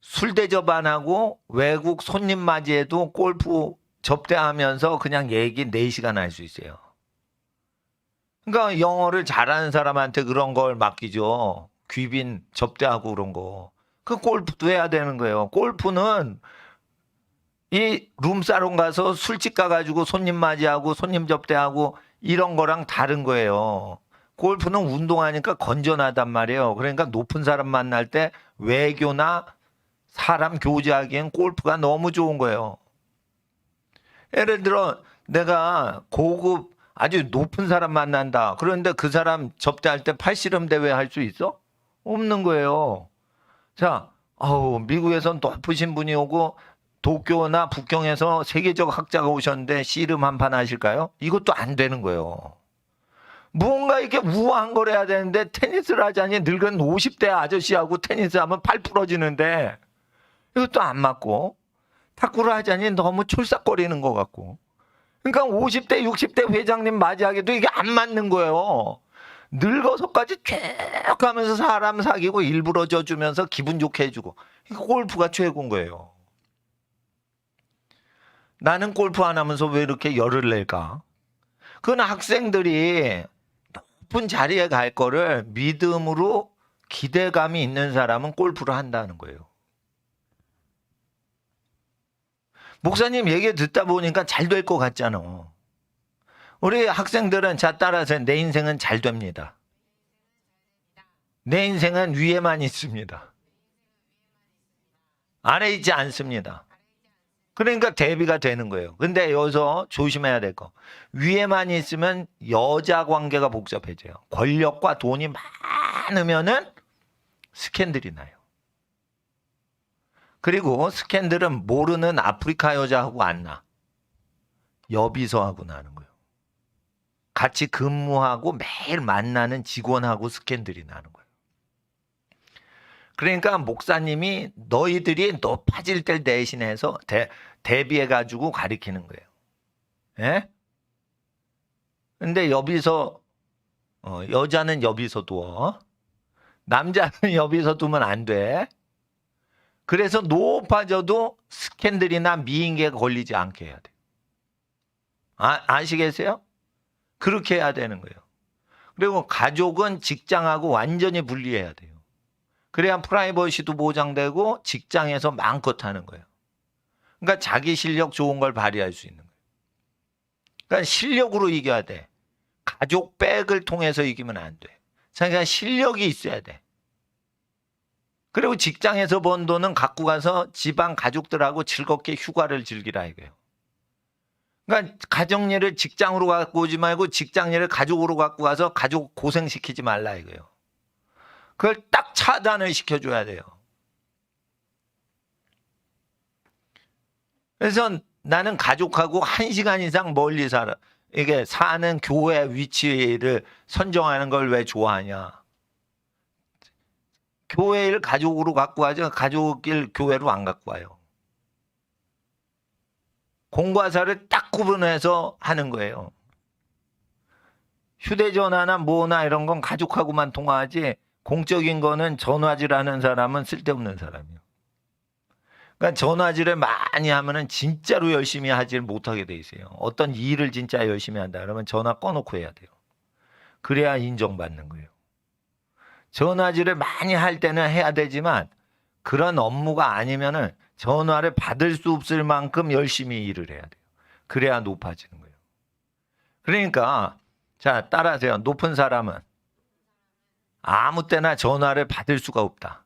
술 대접 안 하고 외국 손님 맞이해도 골프 접대하면서 그냥 얘기 4시간 할 수 있어요. 그러니까 영어를 잘하는 사람한테 그런 걸 맡기죠. 귀빈 접대하고 그런 거. 그 골프도 해야 되는 거예요. 골프는 이 룸사롱 가서 술집 가가지고 손님 맞이하고 손님 접대하고 이런 거랑 다른 거예요. 골프는 운동하니까 건전하단 말이에요. 그러니까 높은 사람 만날 때 외교나 사람 교제하기엔 골프가 너무 좋은 거예요. 예를 들어 내가 고급 아주 높은 사람 만난다. 그런데 그 사람 접대할 때 팔씨름 대회 할 수 있어? 없는 거예요. 자, 미국에서 높으신 분이 오고 도쿄나 북경에서 세계적 학자가 오셨는데 씨름 한판 하실까요? 이것도 안 되는 거예요. 뭔가 이렇게 우아한 걸 해야 되는데 테니스를 하자니 늙은 50대 아저씨하고 테니스 하면 팔 부러지는데 이것도 안 맞고 탁구를 하자니 너무 촐싹거리는 것 같고 그러니까 50대 60대 회장님 맞이하기도 이게 안 맞는 거예요. 늙어서까지 쭉 하면서 사람 사귀고 일부러 져주면서 기분 좋게 해주고 이거 골프가 최고인 거예요. 나는 골프 안 하면서 왜 이렇게 열을 낼까? 그건 학생들이 높은 자리에 갈 거를 믿음으로 기대감이 있는 사람은 골프를 한다는 거예요. 목사님 얘기 듣다 보니까 잘 될 것 같잖아. 우리 학생들은 자 따라서 내 인생은 잘 됩니다. 내 인생은 위에만 있습니다. 아래 있지 않습니다. 그러니까 대비가 되는 거예요. 근데 여기서 조심해야 될 거. 위에만 있으면 여자 관계가 복잡해져요. 권력과 돈이 많으면은 스캔들이 나요. 그리고 스캔들은 모르는 아프리카 여자하고 안 나. 여비서하고 나는 거예요. 같이 근무하고 매일 만나는 직원하고 스캔들이 나는 거예요. 그러니까 목사님이 너희들이 높아질 때 대신해서 대비해가지고 가리키는 거예요. 예? 근데 여비서, 여자는 여비서 두어. 남자는 여비서 두면 안 돼. 그래서 높아져도 스캔들이나 미인계가 걸리지 않게 해야 돼. 아시겠어요? 그렇게 해야 되는 거예요. 그리고 가족은 직장하고 완전히 분리해야 돼요. 그래야 프라이버시도 보장되고 직장에서 마음껏 하는 거예요. 그러니까 자기 실력 좋은 걸 발휘할 수 있는 거예요. 그러니까 실력으로 이겨야 돼. 가족 백을 통해서 이기면 안 돼. 그러니까 실력이 있어야 돼. 그리고 직장에서 번 돈은 갖고 가서 집안 가족들하고 즐겁게 휴가를 즐기라 이거예요. 그러니까 가정일을 직장으로 갖고 오지 말고 직장일을 가족으로 갖고 가서 가족 고생시키지 말라 이거예요. 그걸 딱 차단을 시켜줘야 돼요. 그래서 나는 가족하고 1시간 이상 멀리 살아. 이게 사는 교회 위치를 선정하는 걸 왜 좋아하냐. 교회를 가족으로 갖고 가죠. 가족일 교회로 안 갖고 와요. 공과사를 딱 구분해서 하는 거예요. 휴대전화나 뭐나 이런 건 가족하고만 통화하지 공적인 거는 전화질하는 사람은 쓸데없는 사람이에요. 그러니까 전화질을 많이 하면은 진짜로 열심히 하질 못하게 돼 있어요. 어떤 일을 진짜 열심히 한다 그러면 전화 꺼놓고 해야 돼요. 그래야 인정받는 거예요. 전화질을 많이 할 때는 해야 되지만 그런 업무가 아니면은 전화를 받을 수 없을 만큼 열심히 일을 해야 돼요. 그래야 높아지는 거예요. 그러니까 자 따라하세요. 높은 사람은 아무 때나 전화를 받을 수가 없다.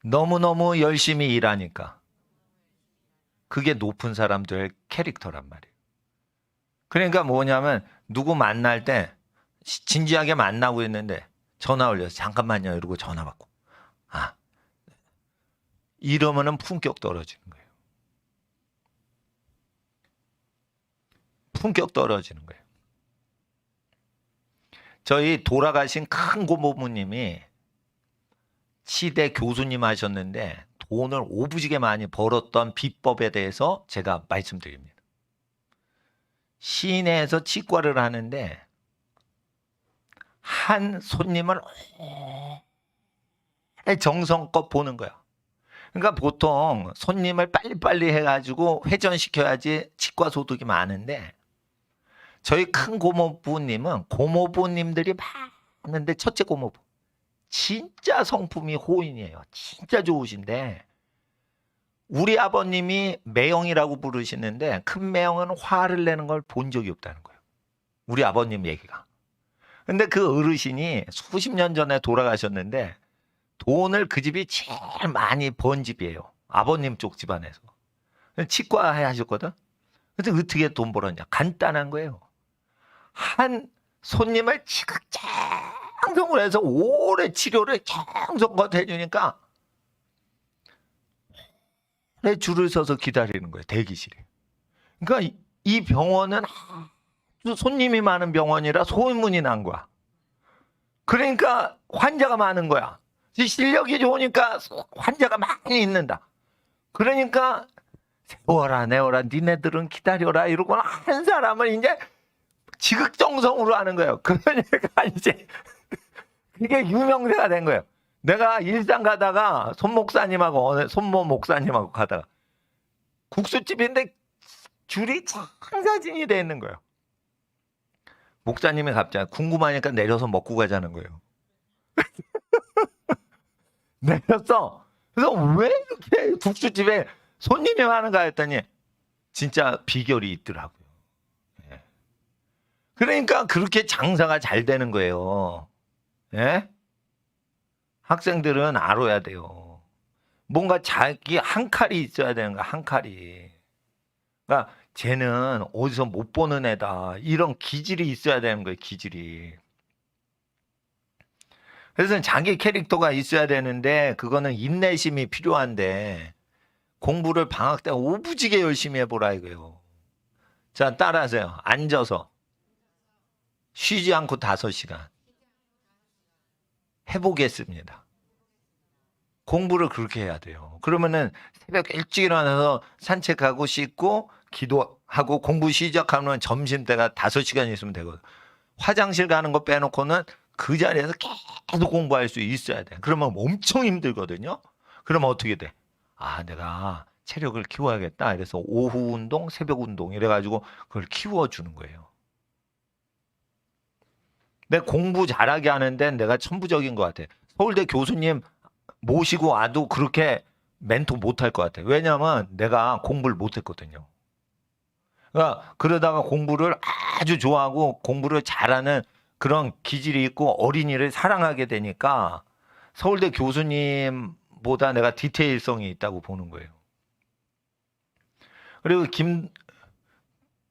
너무너무 열심히 일하니까. 그게 높은 사람들의 캐릭터란 말이에요. 그러니까 뭐냐면 누구 만날 때 진지하게 만나고 있는데 전화 올려서 잠깐만요 이러고 전화 받고 이러면은 품격 떨어지는 거예요. 품격 떨어지는 거예요. 저희 돌아가신 큰 고모부님이 치대 교수님 하셨는데 돈을 오부지게 많이 벌었던 비법에 대해서 제가 말씀드립니다. 시내에서 치과를 하는데 한 손님을 정성껏 보는 거야. 그러니까 보통 손님을 빨리빨리 해가지고 회전시켜야지 치과 소득이 많은데 저희 큰 고모부님은 고모부님들이 많은데 첫째 고모부 진짜 성품이 호인이에요. 진짜 좋으신데 우리 아버님이 매형이라고 부르시는데 큰 매형은 화를 내는 걸 본 적이 없다는 거예요. 우리 아버님 얘기가. 근데 그 어르신이 수십 년 전에 돌아가셨는데 돈을 그 집이 제일 많이 번 집이에요. 아버님 쪽 집안에서. 치과 하셨거든. 근데 어떻게 돈 벌었냐? 간단한 거예요. 한 손님을 지극정성을 해서 오래 치료를 정성껏 해주니까 줄을 서서 기다리는 거예요. 대기실에. 그러니까 이 병원은 손님이 많은 병원이라 소문이 난 거야. 그러니까 환자가 많은 거야. 실력이 좋으니까 환자가 많이 있는다. 그러니까 세워라 내워라 니네들은 기다려라 이러고 한 사람을 이제 지극정성으로 하는 거예요. 그러니까 이제 그게 유명세가 된 거예요. 내가 일산 가다가 손모 목사님하고 가다가 국수집인데 줄이 장사진이 돼 있는 거예요. 목사님이 갑자기 궁금하니까 내려서 먹고 가자는 거예요. 내렸어. 그래서 왜 이렇게 국수집에 손님이 많은가 했더니 진짜 비결이 있더라고요. 예. 그러니까 그렇게 장사가 잘 되는 거예요. 예? 학생들은 알아야 돼요. 뭔가 자기 한 칼이 있어야 되는 거야, 한 칼이. 그러니까 쟤는 어디서 못 보는 애다. 이런 기질이 있어야 되는 거예요, 기질이. 그래서 자기 캐릭터가 있어야 되는데 그거는 인내심이 필요한데 공부를 방학 때 오부지게 열심히 해보라 이거예요. 자, 따라하세요. 앉아서 쉬지 않고 5시간 해보겠습니다. 공부를 그렇게 해야 돼요. 그러면은 새벽 일찍 일어나서 산책하고 씻고 기도하고 공부 시작하면 점심때가 5시간 있으면 되거든. 화장실 가는 거 빼놓고는 그 자리에서 계속 공부할 수 있어야 돼. 그러면 엄청 힘들거든요. 그러면 어떻게 돼? 아, 내가 체력을 키워야겠다. 그래서 오후 운동, 새벽 운동 이래가지고 그걸 키워주는 거예요. 내 공부 잘하게 하는데 내가 천부적인 것 같아. 서울대 교수님 모시고 와도 그렇게 멘토 못할 것 같아. 왜냐하면 내가 공부를 못했거든요. 그러니까 그러다가 공부를 아주 좋아하고 공부를 잘하는 그런 기질이 있고 어린이를 사랑하게 되니까 서울대 교수님보다 내가 디테일성이 있다고 보는 거예요. 그리고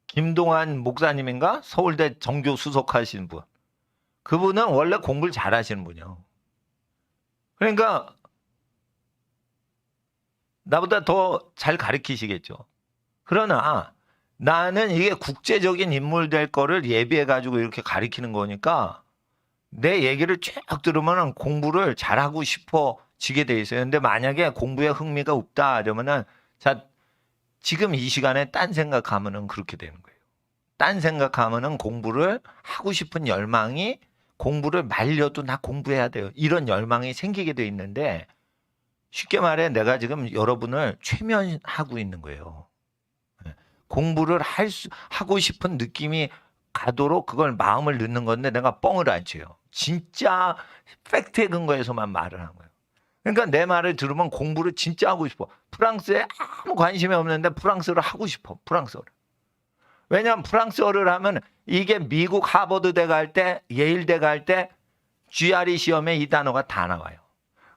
김동환 목사님인가? 서울대 정교 수석하신 분. 그분은 원래 공부를 잘하시는 분이요. 그러니까 나보다 더 잘 가르치시겠죠. 그러나 나는 이게 국제적인 인물 될 거를 예비해 가지고 이렇게 가르치는 거니까 내 얘기를 쭉 들으면 공부를 잘하고 싶어지게 돼 있어요. 근데 만약에 공부에 흥미가 없다 이러면은 자, 지금 이 시간에 딴 생각하면은 그렇게 되는 거예요. 딴 생각하면은 공부를 하고 싶은 열망이 공부를 말려도 나 공부해야 돼요. 이런 열망이 생기게 돼 있는데 쉽게 말해 내가 지금 여러분을 최면하고 있는 거예요. 공부를 하고 싶은 느낌이 가도록 그걸 마음을 넣는 건데 내가 뻥을 안 쳐요. 진짜 팩트에 근거해서만 말을 하는 거예요. 그러니까 내 말을 들으면 공부를 진짜 하고 싶어. 프랑스에 아무 관심이 없는데 프랑스어를 하고 싶어. 프랑스어를. 왜냐하면 프랑스어를 하면 이게 미국 하버드대 갈 때, 예일대 갈 때 GRE 시험에 이 단어가 다 나와요.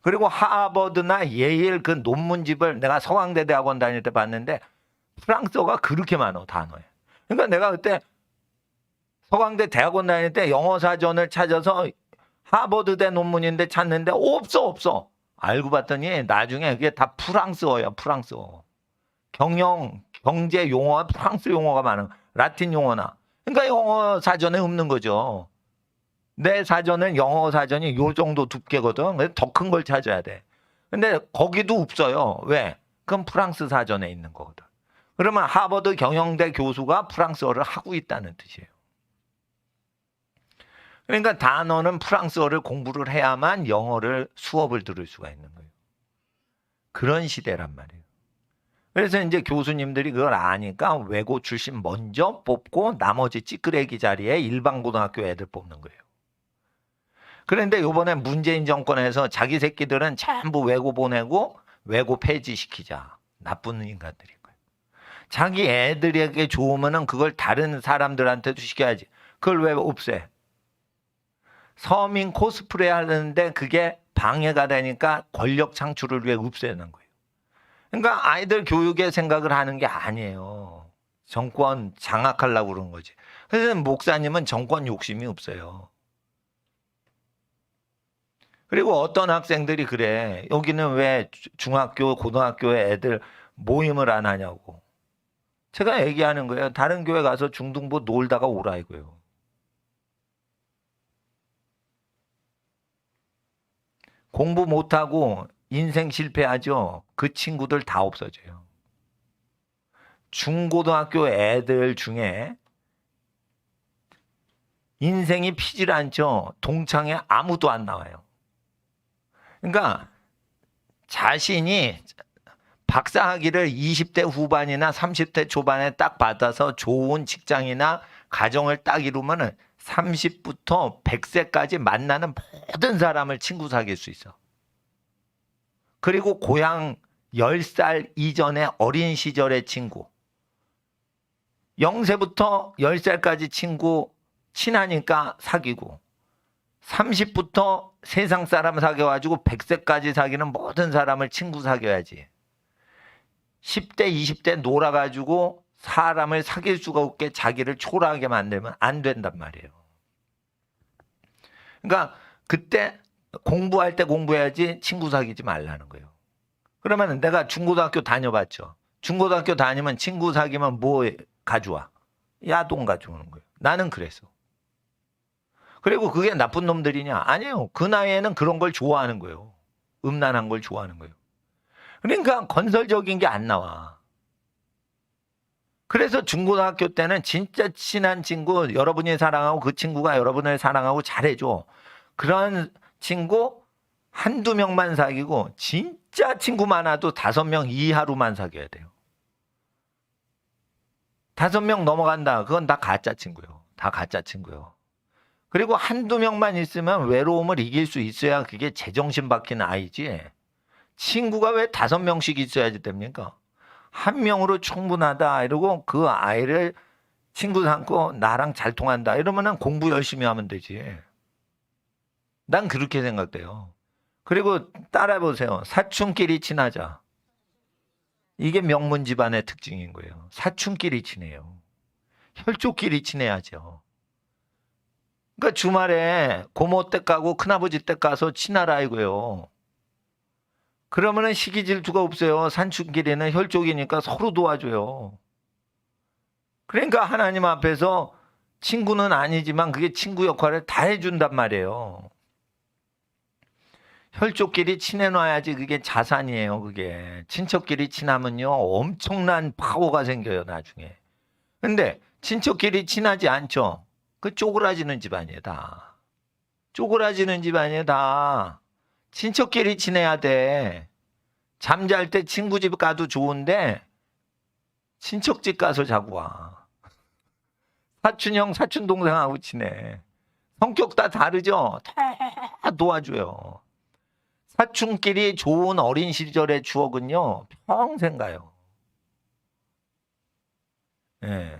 그리고 하버드나 예일 그 논문집을 내가 서강대 대학원 다닐 때 봤는데 프랑스어가 그렇게 많아, 단어에. 그러니까 내가 그때 서강대 대학원 다닐 때 영어 사전을 찾아서 하버드대 논문인데 찾는데 없어. 알고 봤더니 나중에 그게 다 프랑스어야, 프랑스어. 경제 용어와 프랑스 용어가 많은, 라틴 용어나. 그러니까 영어 사전에 없는 거죠. 내 사전은 영어 사전이 요 정도 두께거든. 더 큰 걸 찾아야 돼. 근데 거기도 없어요. 왜? 그건 프랑스 사전에 있는 거거든. 그러면 하버드 경영대 교수가 프랑스어를 하고 있다는 뜻이에요. 그러니까 단어는 프랑스어를 공부를 해야만 영어를 수업을 들을 수가 있는 거예요. 그런 시대란 말이에요. 그래서 이제 교수님들이 그걸 아니까 외고 출신 먼저 뽑고 나머지 찌끄레기 자리에 일반 고등학교 애들 뽑는 거예요. 그런데 이번에 문재인 정권에서 자기 새끼들은 전부 외고 보내고 외고 폐지시키자. 나쁜 인간들인 거예요. 자기 애들에게 좋으면은 그걸 다른 사람들한테도 시켜야지. 그걸 왜 없애? 서민 코스프레 하는데 그게 방해가 되니까 권력 창출을 위해 없애는 거예요. 그러니까 아이들 교육의 생각을 하는 게 아니에요. 정권 장악하려고 그런 거지. 그래서 목사님은 정권 욕심이 없어요. 그리고 어떤 학생들이 그래. 여기는 왜 중학교, 고등학교에 애들 모임을 안 하냐고. 제가 얘기하는 거예요. 다른 교회 가서 중등부 놀다가 오라 이거예요. 공부 못하고 인생 실패하죠. 그 친구들 다 없어져요. 중고등학교 애들 중에 인생이 피질 않죠. 동창회 아무도 안 나와요. 그러니까 자신이 박사학위를 20대 후반이나 30대 초반에 딱 받아서 좋은 직장이나 가정을 딱 이루면은 30부터 100세까지 만나는 모든 사람을 친구 사귈 수 있어. 그리고 고향 10살 이전의 어린 시절의 친구. 0세부터 10살까지 친구 친하니까 사귀고 30부터 세상 사람 사귀어가지고 100세까지 사귀는 모든 사람을 친구 사귀어야지. 10대, 20대 놀아가지고 사람을 사귈 수가 없게 자기를 초라하게 만들면 안 된단 말이에요. 그러니까 그때 공부할 때 공부해야지 친구 사귀지 말라는 거예요. 그러면 내가 중고등학교 다녀봤죠. 중고등학교 다니면 친구 사귀면 뭐 가져와? 야동 가져오는 거예요. 나는 그랬어. 그리고 그게 나쁜 놈들이냐? 아니에요. 그 나이에는 그런 걸 좋아하는 거예요. 음란한 걸 좋아하는 거예요. 그러니까 건설적인 게 안 나와. 그래서 중고등학교 때는 진짜 친한 친구, 여러분이 사랑하고 그 친구가 여러분을 사랑하고 잘해줘. 그런 친구 한두 명만 사귀고 진짜 친구 많아도 5명 이하로만 사귀어야 돼요. 5명 넘어간다. 그건 다 가짜 친구예요. 다 가짜 친구예요. 그리고 한두 명만 있으면 외로움을 이길 수 있어야 그게 제정신 박힌 아이지. 친구가 왜 5명씩 있어야지 됩니까? 한 명으로 충분하다 이러고 그 아이를 친구 삼고 나랑 잘 통한다 이러면은 공부 열심히 하면 되지. 난 그렇게 생각돼요. 그리고 따라해보세요. 사촌끼리 친하자. 이게 명문 집안의 특징인 거예요. 사촌끼리 친해요. 혈족끼리 친해야죠. 그러니까 주말에 고모 댁 가고 큰아버지 댁 가서 친하라 이거예요. 그러면은 시기 질투가 없어요. 사촌끼리는 혈족이니까 서로 도와줘요. 그러니까 하나님 앞에서 친구는 아니지만 그게 친구 역할을 다 해준단 말이에요. 혈족끼리 친해놔야지 그게 자산이에요. 그게 친척끼리 친하면요 엄청난 파워가 생겨요 나중에. 근데 친척끼리 친하지 않죠. 그 쪼그라지는 집안이에요 다. 쪼그라지는 집안이에요 다. 친척끼리 친해야 돼. 잠잘 때 친구 집 가도 좋은데 친척 집 가서 자고 와. 사촌형 사촌동생하고 친해. 성격 다 다르죠. 다 도와줘요. 사촌끼리 좋은 어린 시절의 추억은요 평생 가요. 예.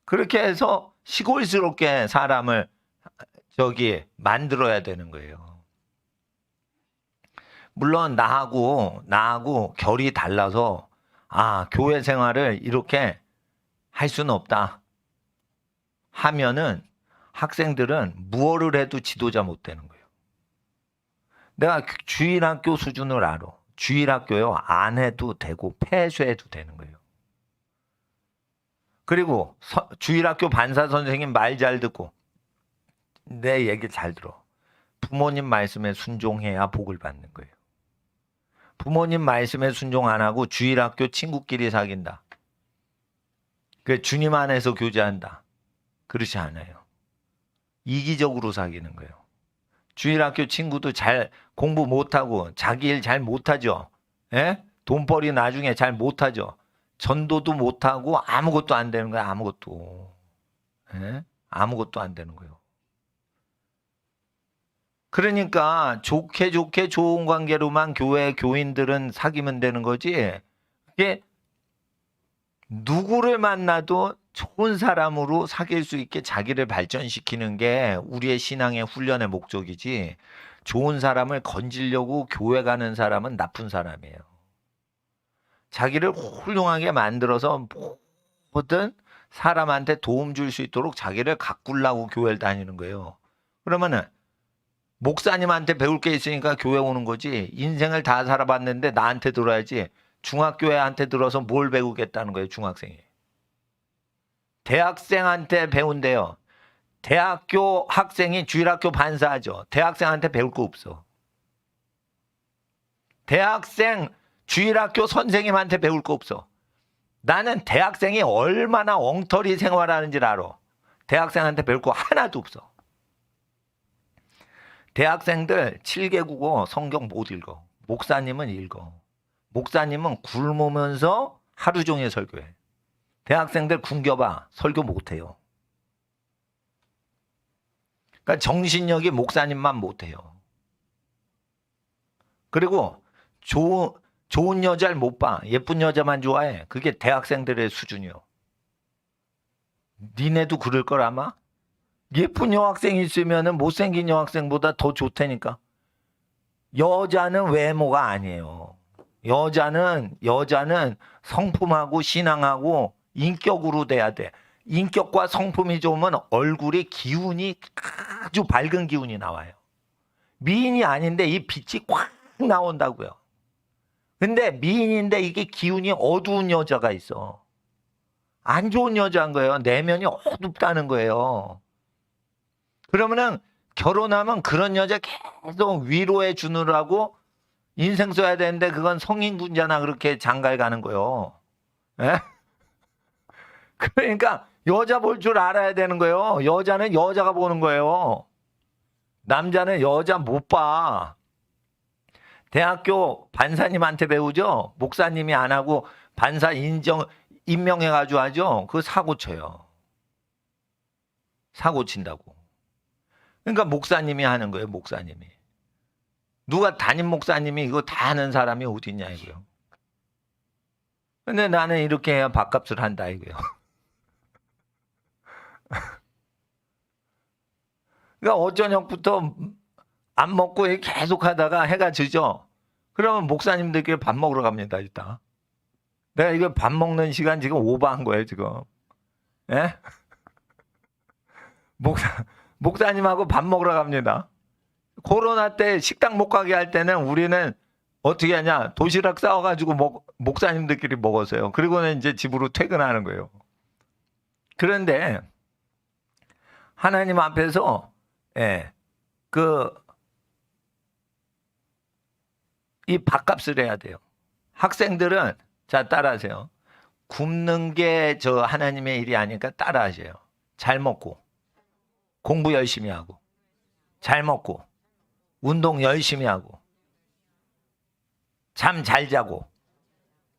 그렇게 해서 시골스럽게 사람을 만들어야 되는 거예요. 물론 나하고 결이 달라서 교회 생활을 이렇게 할 수는 없다 하면은 학생들은 무엇을 해도 지도자 못 되는 거예요. 내가 주일학교 수준을 알아. 주일학교요 안 해도 되고 폐쇄해도 되는 거예요. 그리고 주일학교 반사 선생님 말 잘 듣고 내 얘기 잘 들어. 부모님 말씀에 순종해야 복을 받는 거예요. 부모님 말씀에 순종 안 하고 주일학교 친구끼리 사귄다. 그 주님 안에서 교제한다. 그렇지 않아요. 이기적으로 사귀는 거예요. 주일학교 친구도 잘 공부 못하고 자기 일 잘 못하죠. 예? 돈벌이 나중에 잘 못하죠. 전도도 못하고 아무것도 안 되는 거야. 아무것도. 예? 아무것도 안 되는 거예요. 그러니까 좋게 좋은 관계로만 교회 교인들은 사귀면 되는 거지. 이게 누구를 만나도 좋은 사람으로 사귈 수 있게 자기를 발전시키는 게 우리의 신앙의 훈련의 목적이지. 좋은 사람을 건지려고 교회 가는 사람은 나쁜 사람이에요. 자기를 훌륭하게 만들어서 모든 사람한테 도움 줄 수 있도록 자기를 가꾸려고 교회를 다니는 거예요. 그러면은 목사님한테 배울 게 있으니까 교회 오는 거지. 인생을 다 살아봤는데 나한테 들어야지. 중학교애한테 들어서 뭘 배우겠다는 거예요, 중학생이. 대학생한테 배운대요. 대학교 학생이 주일학교 반사하죠. 대학생한테 배울 거 없어. 대학생 주일학교 선생님한테 배울 거 없어. 나는 대학생이 얼마나 엉터리 생활하는지를 알아. 대학생한테 배울 거 하나도 없어. 대학생들 7개국어 성경 못 읽어. 목사님은 읽어. 목사님은 굶으면서 하루 종일 설교해. 대학생들 굶겨봐. 설교 못해요. 그러니까 정신력이 목사님만 못해요. 그리고 좋은 여자를 못 봐. 예쁜 여자만 좋아해. 그게 대학생들의 수준이요. 니네도 그럴 걸 아마? 예쁜 여학생이 있으면은 못생긴 여학생보다 더 좋다니까. 여자는 외모가 아니에요. 여자는 성품하고 신앙하고 인격으로 돼야 돼. 인격과 성품이 좋으면 얼굴이 기운이 아주 밝은 기운이 나와요. 미인이 아닌데 이 빛이 꽉 나온다고요. 근데 미인인데 이게 기운이 어두운 여자가 있어. 안 좋은 여자인 거예요. 내면이 어둡다는 거예요. 그러면은 결혼하면 그런 여자 계속 위로해 주느라고 인생 써야 되는데 그건 성인군자나 그렇게 장가에 가는 거예요. 예? 그러니까 여자 볼 줄 알아야 되는 거예요. 여자는 여자가 보는 거예요. 남자는 여자 못 봐. 대학교 반사님한테 배우죠. 목사님이 안 하고 반사 임명해가지고 하죠. 그거 사고 쳐요. 사고 친다고. 그러니까 목사님이 하는 거예요. 목사님이. 누가 담임 목사님이 이거 다 하는 사람이 어디 있냐 이거요. 근데 나는 이렇게 해야 밥값을 한다 이거요. 그러니까 어저녁부터 안 먹고 계속 하다가 해가 지죠. 그러면 목사님들끼리 밥 먹으러 갑니다. 일단 내가 이거 밥 먹는 시간 지금 오버한 거예요 지금. 예? 목사님하고 밥 먹으러 갑니다. 코로나 때 식당 못 가게 할 때는 우리는 어떻게 하냐, 도시락 싸워가지고 목사님들끼리 먹었어요. 그리고는 이제 집으로 퇴근하는 거예요. 그런데 하나님 앞에서 이 밥값을 해야 돼요. 학생들은 자 따라하세요. 굶는 게 저 하나님의 일이 아니니까 따라하세요. 잘 먹고 공부 열심히 하고 잘 먹고 운동 열심히 하고 잠 잘 자고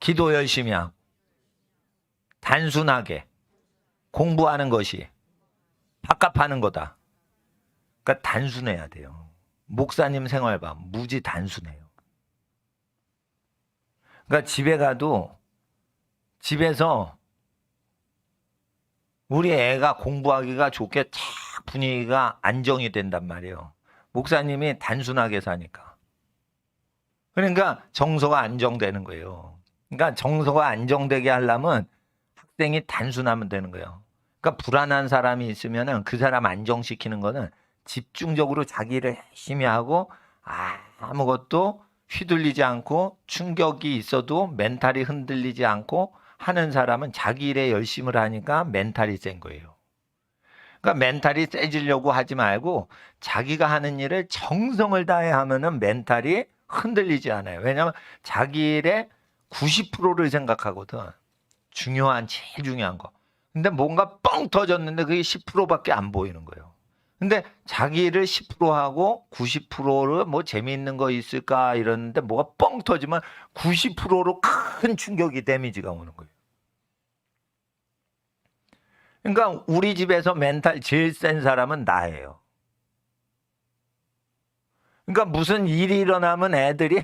기도 열심히 하고 단순하게 공부하는 것이 밥값하는 거다. 그러니까 단순해야 돼요. 목사님 생활 봐. 무지 단순해요. 그러니까 집에 가도 집에서 우리 애가 공부하기가 좋게 딱 분위기가 안정이 된단 말이에요. 목사님이 단순하게 사니까. 그러니까 정서가 안정되는 거예요. 그러니까 정서가 안정되게 하려면 학생이 단순하면 되는 거예요. 그러니까 불안한 사람이 있으면은 그 사람 안정시키는 거는 집중적으로 자기를 열심히 하고 아무것도 휘둘리지 않고 충격이 있어도 멘탈이 흔들리지 않고 하는 사람은 자기 일에 열심을 하니까 멘탈이 센 거예요. 그러니까 멘탈이 세지려고 하지 말고 자기가 하는 일을 정성을 다해 하면은 멘탈이 흔들리지 않아요. 왜냐하면 자기 일의 90%를 생각하거든. 제일 중요한 거. 근데 뭔가 뻥 터졌는데 그게 10%밖에 안 보이는 거예요. 근데 자기 일을 10% 하고 90%를 뭐 재미있는 거 있을까 이러는데 뭐가 뻥 터지면 90%로 큰 충격이 데미지가 오는 거예요. 그러니까 우리 집에서 멘탈 제일 센 사람은 나예요. 그러니까 무슨 일이 일어나면 애들이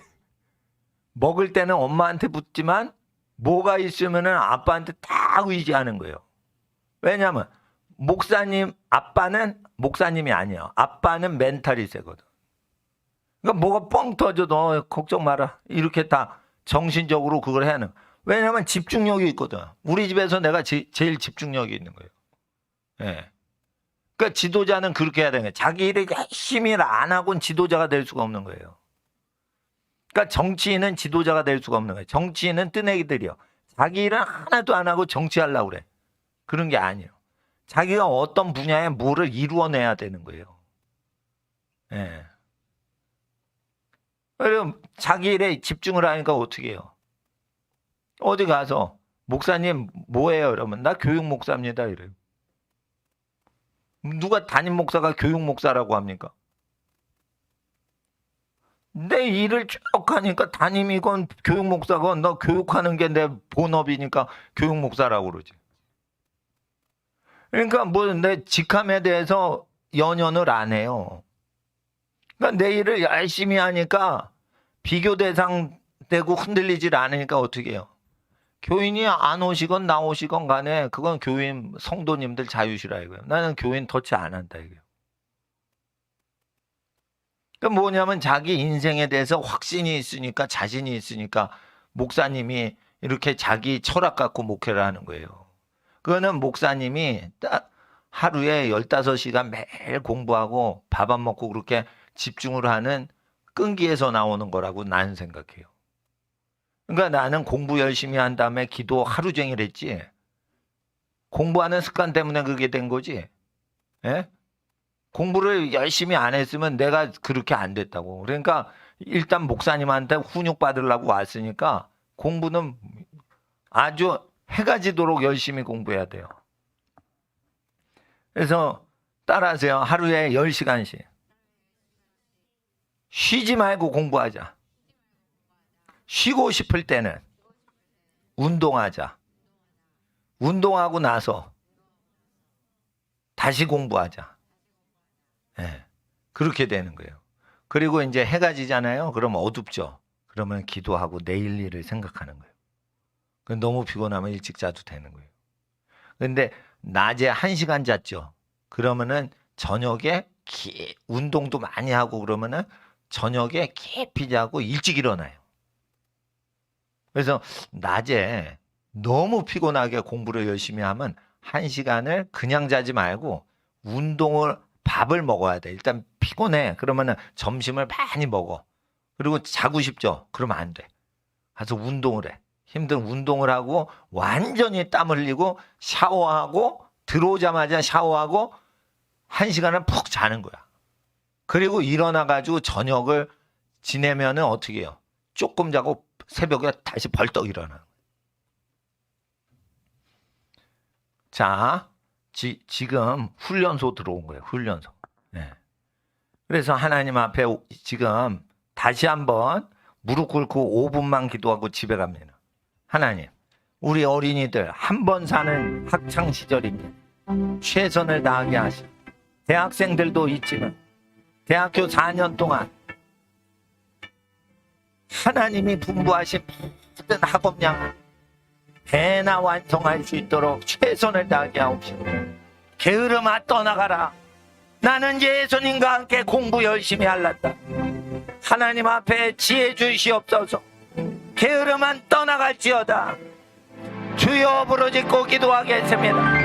먹을 때는 엄마한테 붙지만 뭐가 있으면은 아빠한테 딱 의지하는 거예요. 왜냐하면 아빠는 목사님이 아니에요. 아빠는 멘탈이 세거든. 그러니까 뭐가 뻥 터져도 걱정 마라. 이렇게 다 정신적으로 그걸 해야 하는. 왜냐하면 집중력이 있거든. 우리 집에서 내가 제일 집중력이 있는 거예요. 예. 그러니까 지도자는 그렇게 해야 되는 거예요. 자기 일을 열심히 안 하고는 지도자가 될 수가 없는 거예요. 그러니까 정치인은 지도자가 될 수가 없는 거예요. 정치인은 뜨내기들이요. 자기 일은 하나도 안 하고 정치하려고 그래. 그런 게 아니에요. 자기가 어떤 분야에 뭐를 이루어내야 되는 거예요. 예. 그럼 자기 일에 집중을 하니까 어떻게 해요? 어디 가서 목사님 뭐예요? 이러면 나 교육 목사입니다. 이래요. 누가 담임 목사가 교육 목사라고 합니까? 내 일을 쭉 하니까 담임이건 교육 목사건 너 교육하는 게 내 본업이니까 교육 목사라고 그러지. 그러니까 뭐 내 직함에 대해서 연연을 안 해요. 그러니까 내 일을 열심히 하니까 비교 대상 되고 흔들리질 않으니까 어떻게 해요? 교인이 안 오시건 나오시건 간에 그건 교인 성도님들 자유시라 이거예요. 나는 교인 터치 안 한다 이거예요. 그러니까 뭐냐면 자기 인생에 대해서 확신이 있으니까, 자신이 있으니까 목사님이 이렇게 자기 철학 갖고 목회를 하는 거예요. 그거는 목사님이 딱 하루에 15시간 매일 공부하고 밥 안 먹고 그렇게 집중을 하는 끈기에서 나오는 거라고 나는 생각해요. 그러니까 나는 공부 열심히 한 다음에 기도 하루 종일 했지. 공부하는 습관 때문에 그게 된 거지. 예? 공부를 열심히 안 했으면 내가 그렇게 안 됐다고. 그러니까 일단 목사님한테 훈육 받으려고 왔으니까 공부는 아주 해가 지도록 열심히 공부해야 돼요. 그래서 따라하세요. 하루에 10시간씩. 쉬지 말고 공부하자. 쉬고 싶을 때는 운동하자. 운동하고 나서 다시 공부하자. 네, 그렇게 되는 거예요. 그리고 이제 해가 지잖아요. 그러면 어둡죠. 그러면 기도하고 내일 일을 생각하는 거예요. 너무 피곤하면 일찍 자도 되는 거예요. 근데 낮에 1시간 잤죠. 그러면은 저녁에 운동도 많이 하고 그러면은 저녁에 깊이 자고 일찍 일어나요. 그래서 낮에 너무 피곤하게 공부를 열심히 하면 1시간을 그냥 자지 말고 운동을, 밥을 먹어야 돼. 일단 피곤해. 그러면은 점심을 많이 먹어. 그리고 자고 싶죠? 그러면 안 돼. 가서 운동을 해. 힘든 운동을 하고 완전히 땀 흘리고 샤워하고 들어오자마자 샤워하고 1시간을 푹 자는 거야. 그리고 일어나가지고 저녁을 지내면은 어떻게 해요? 조금 자고 새벽에 다시 벌떡 일어나. 자, 지금 훈련소 들어온 거예요. 훈련소. 네. 그래서 하나님 앞에 지금 다시 한번 무릎 꿇고 5분만 기도하고 집에 갑니다. 하나님, 우리 어린이들 한 번 사는 학창 시절입니다. 최선을 다하게 하시고 대학생들도 있지만 대학교 4년 동안 하나님이 분부하신 모든 학업량을 배나 완성할 수 있도록 최선을 다하게 하옵시고 게으름아 떠나가라. 나는 예수님과 함께 공부 열심히 할란다. 하나님 앞에 지혜 주시옵소서. 게으름은 떠나갈지어다. 주여 부르짖고 기도하겠습니다.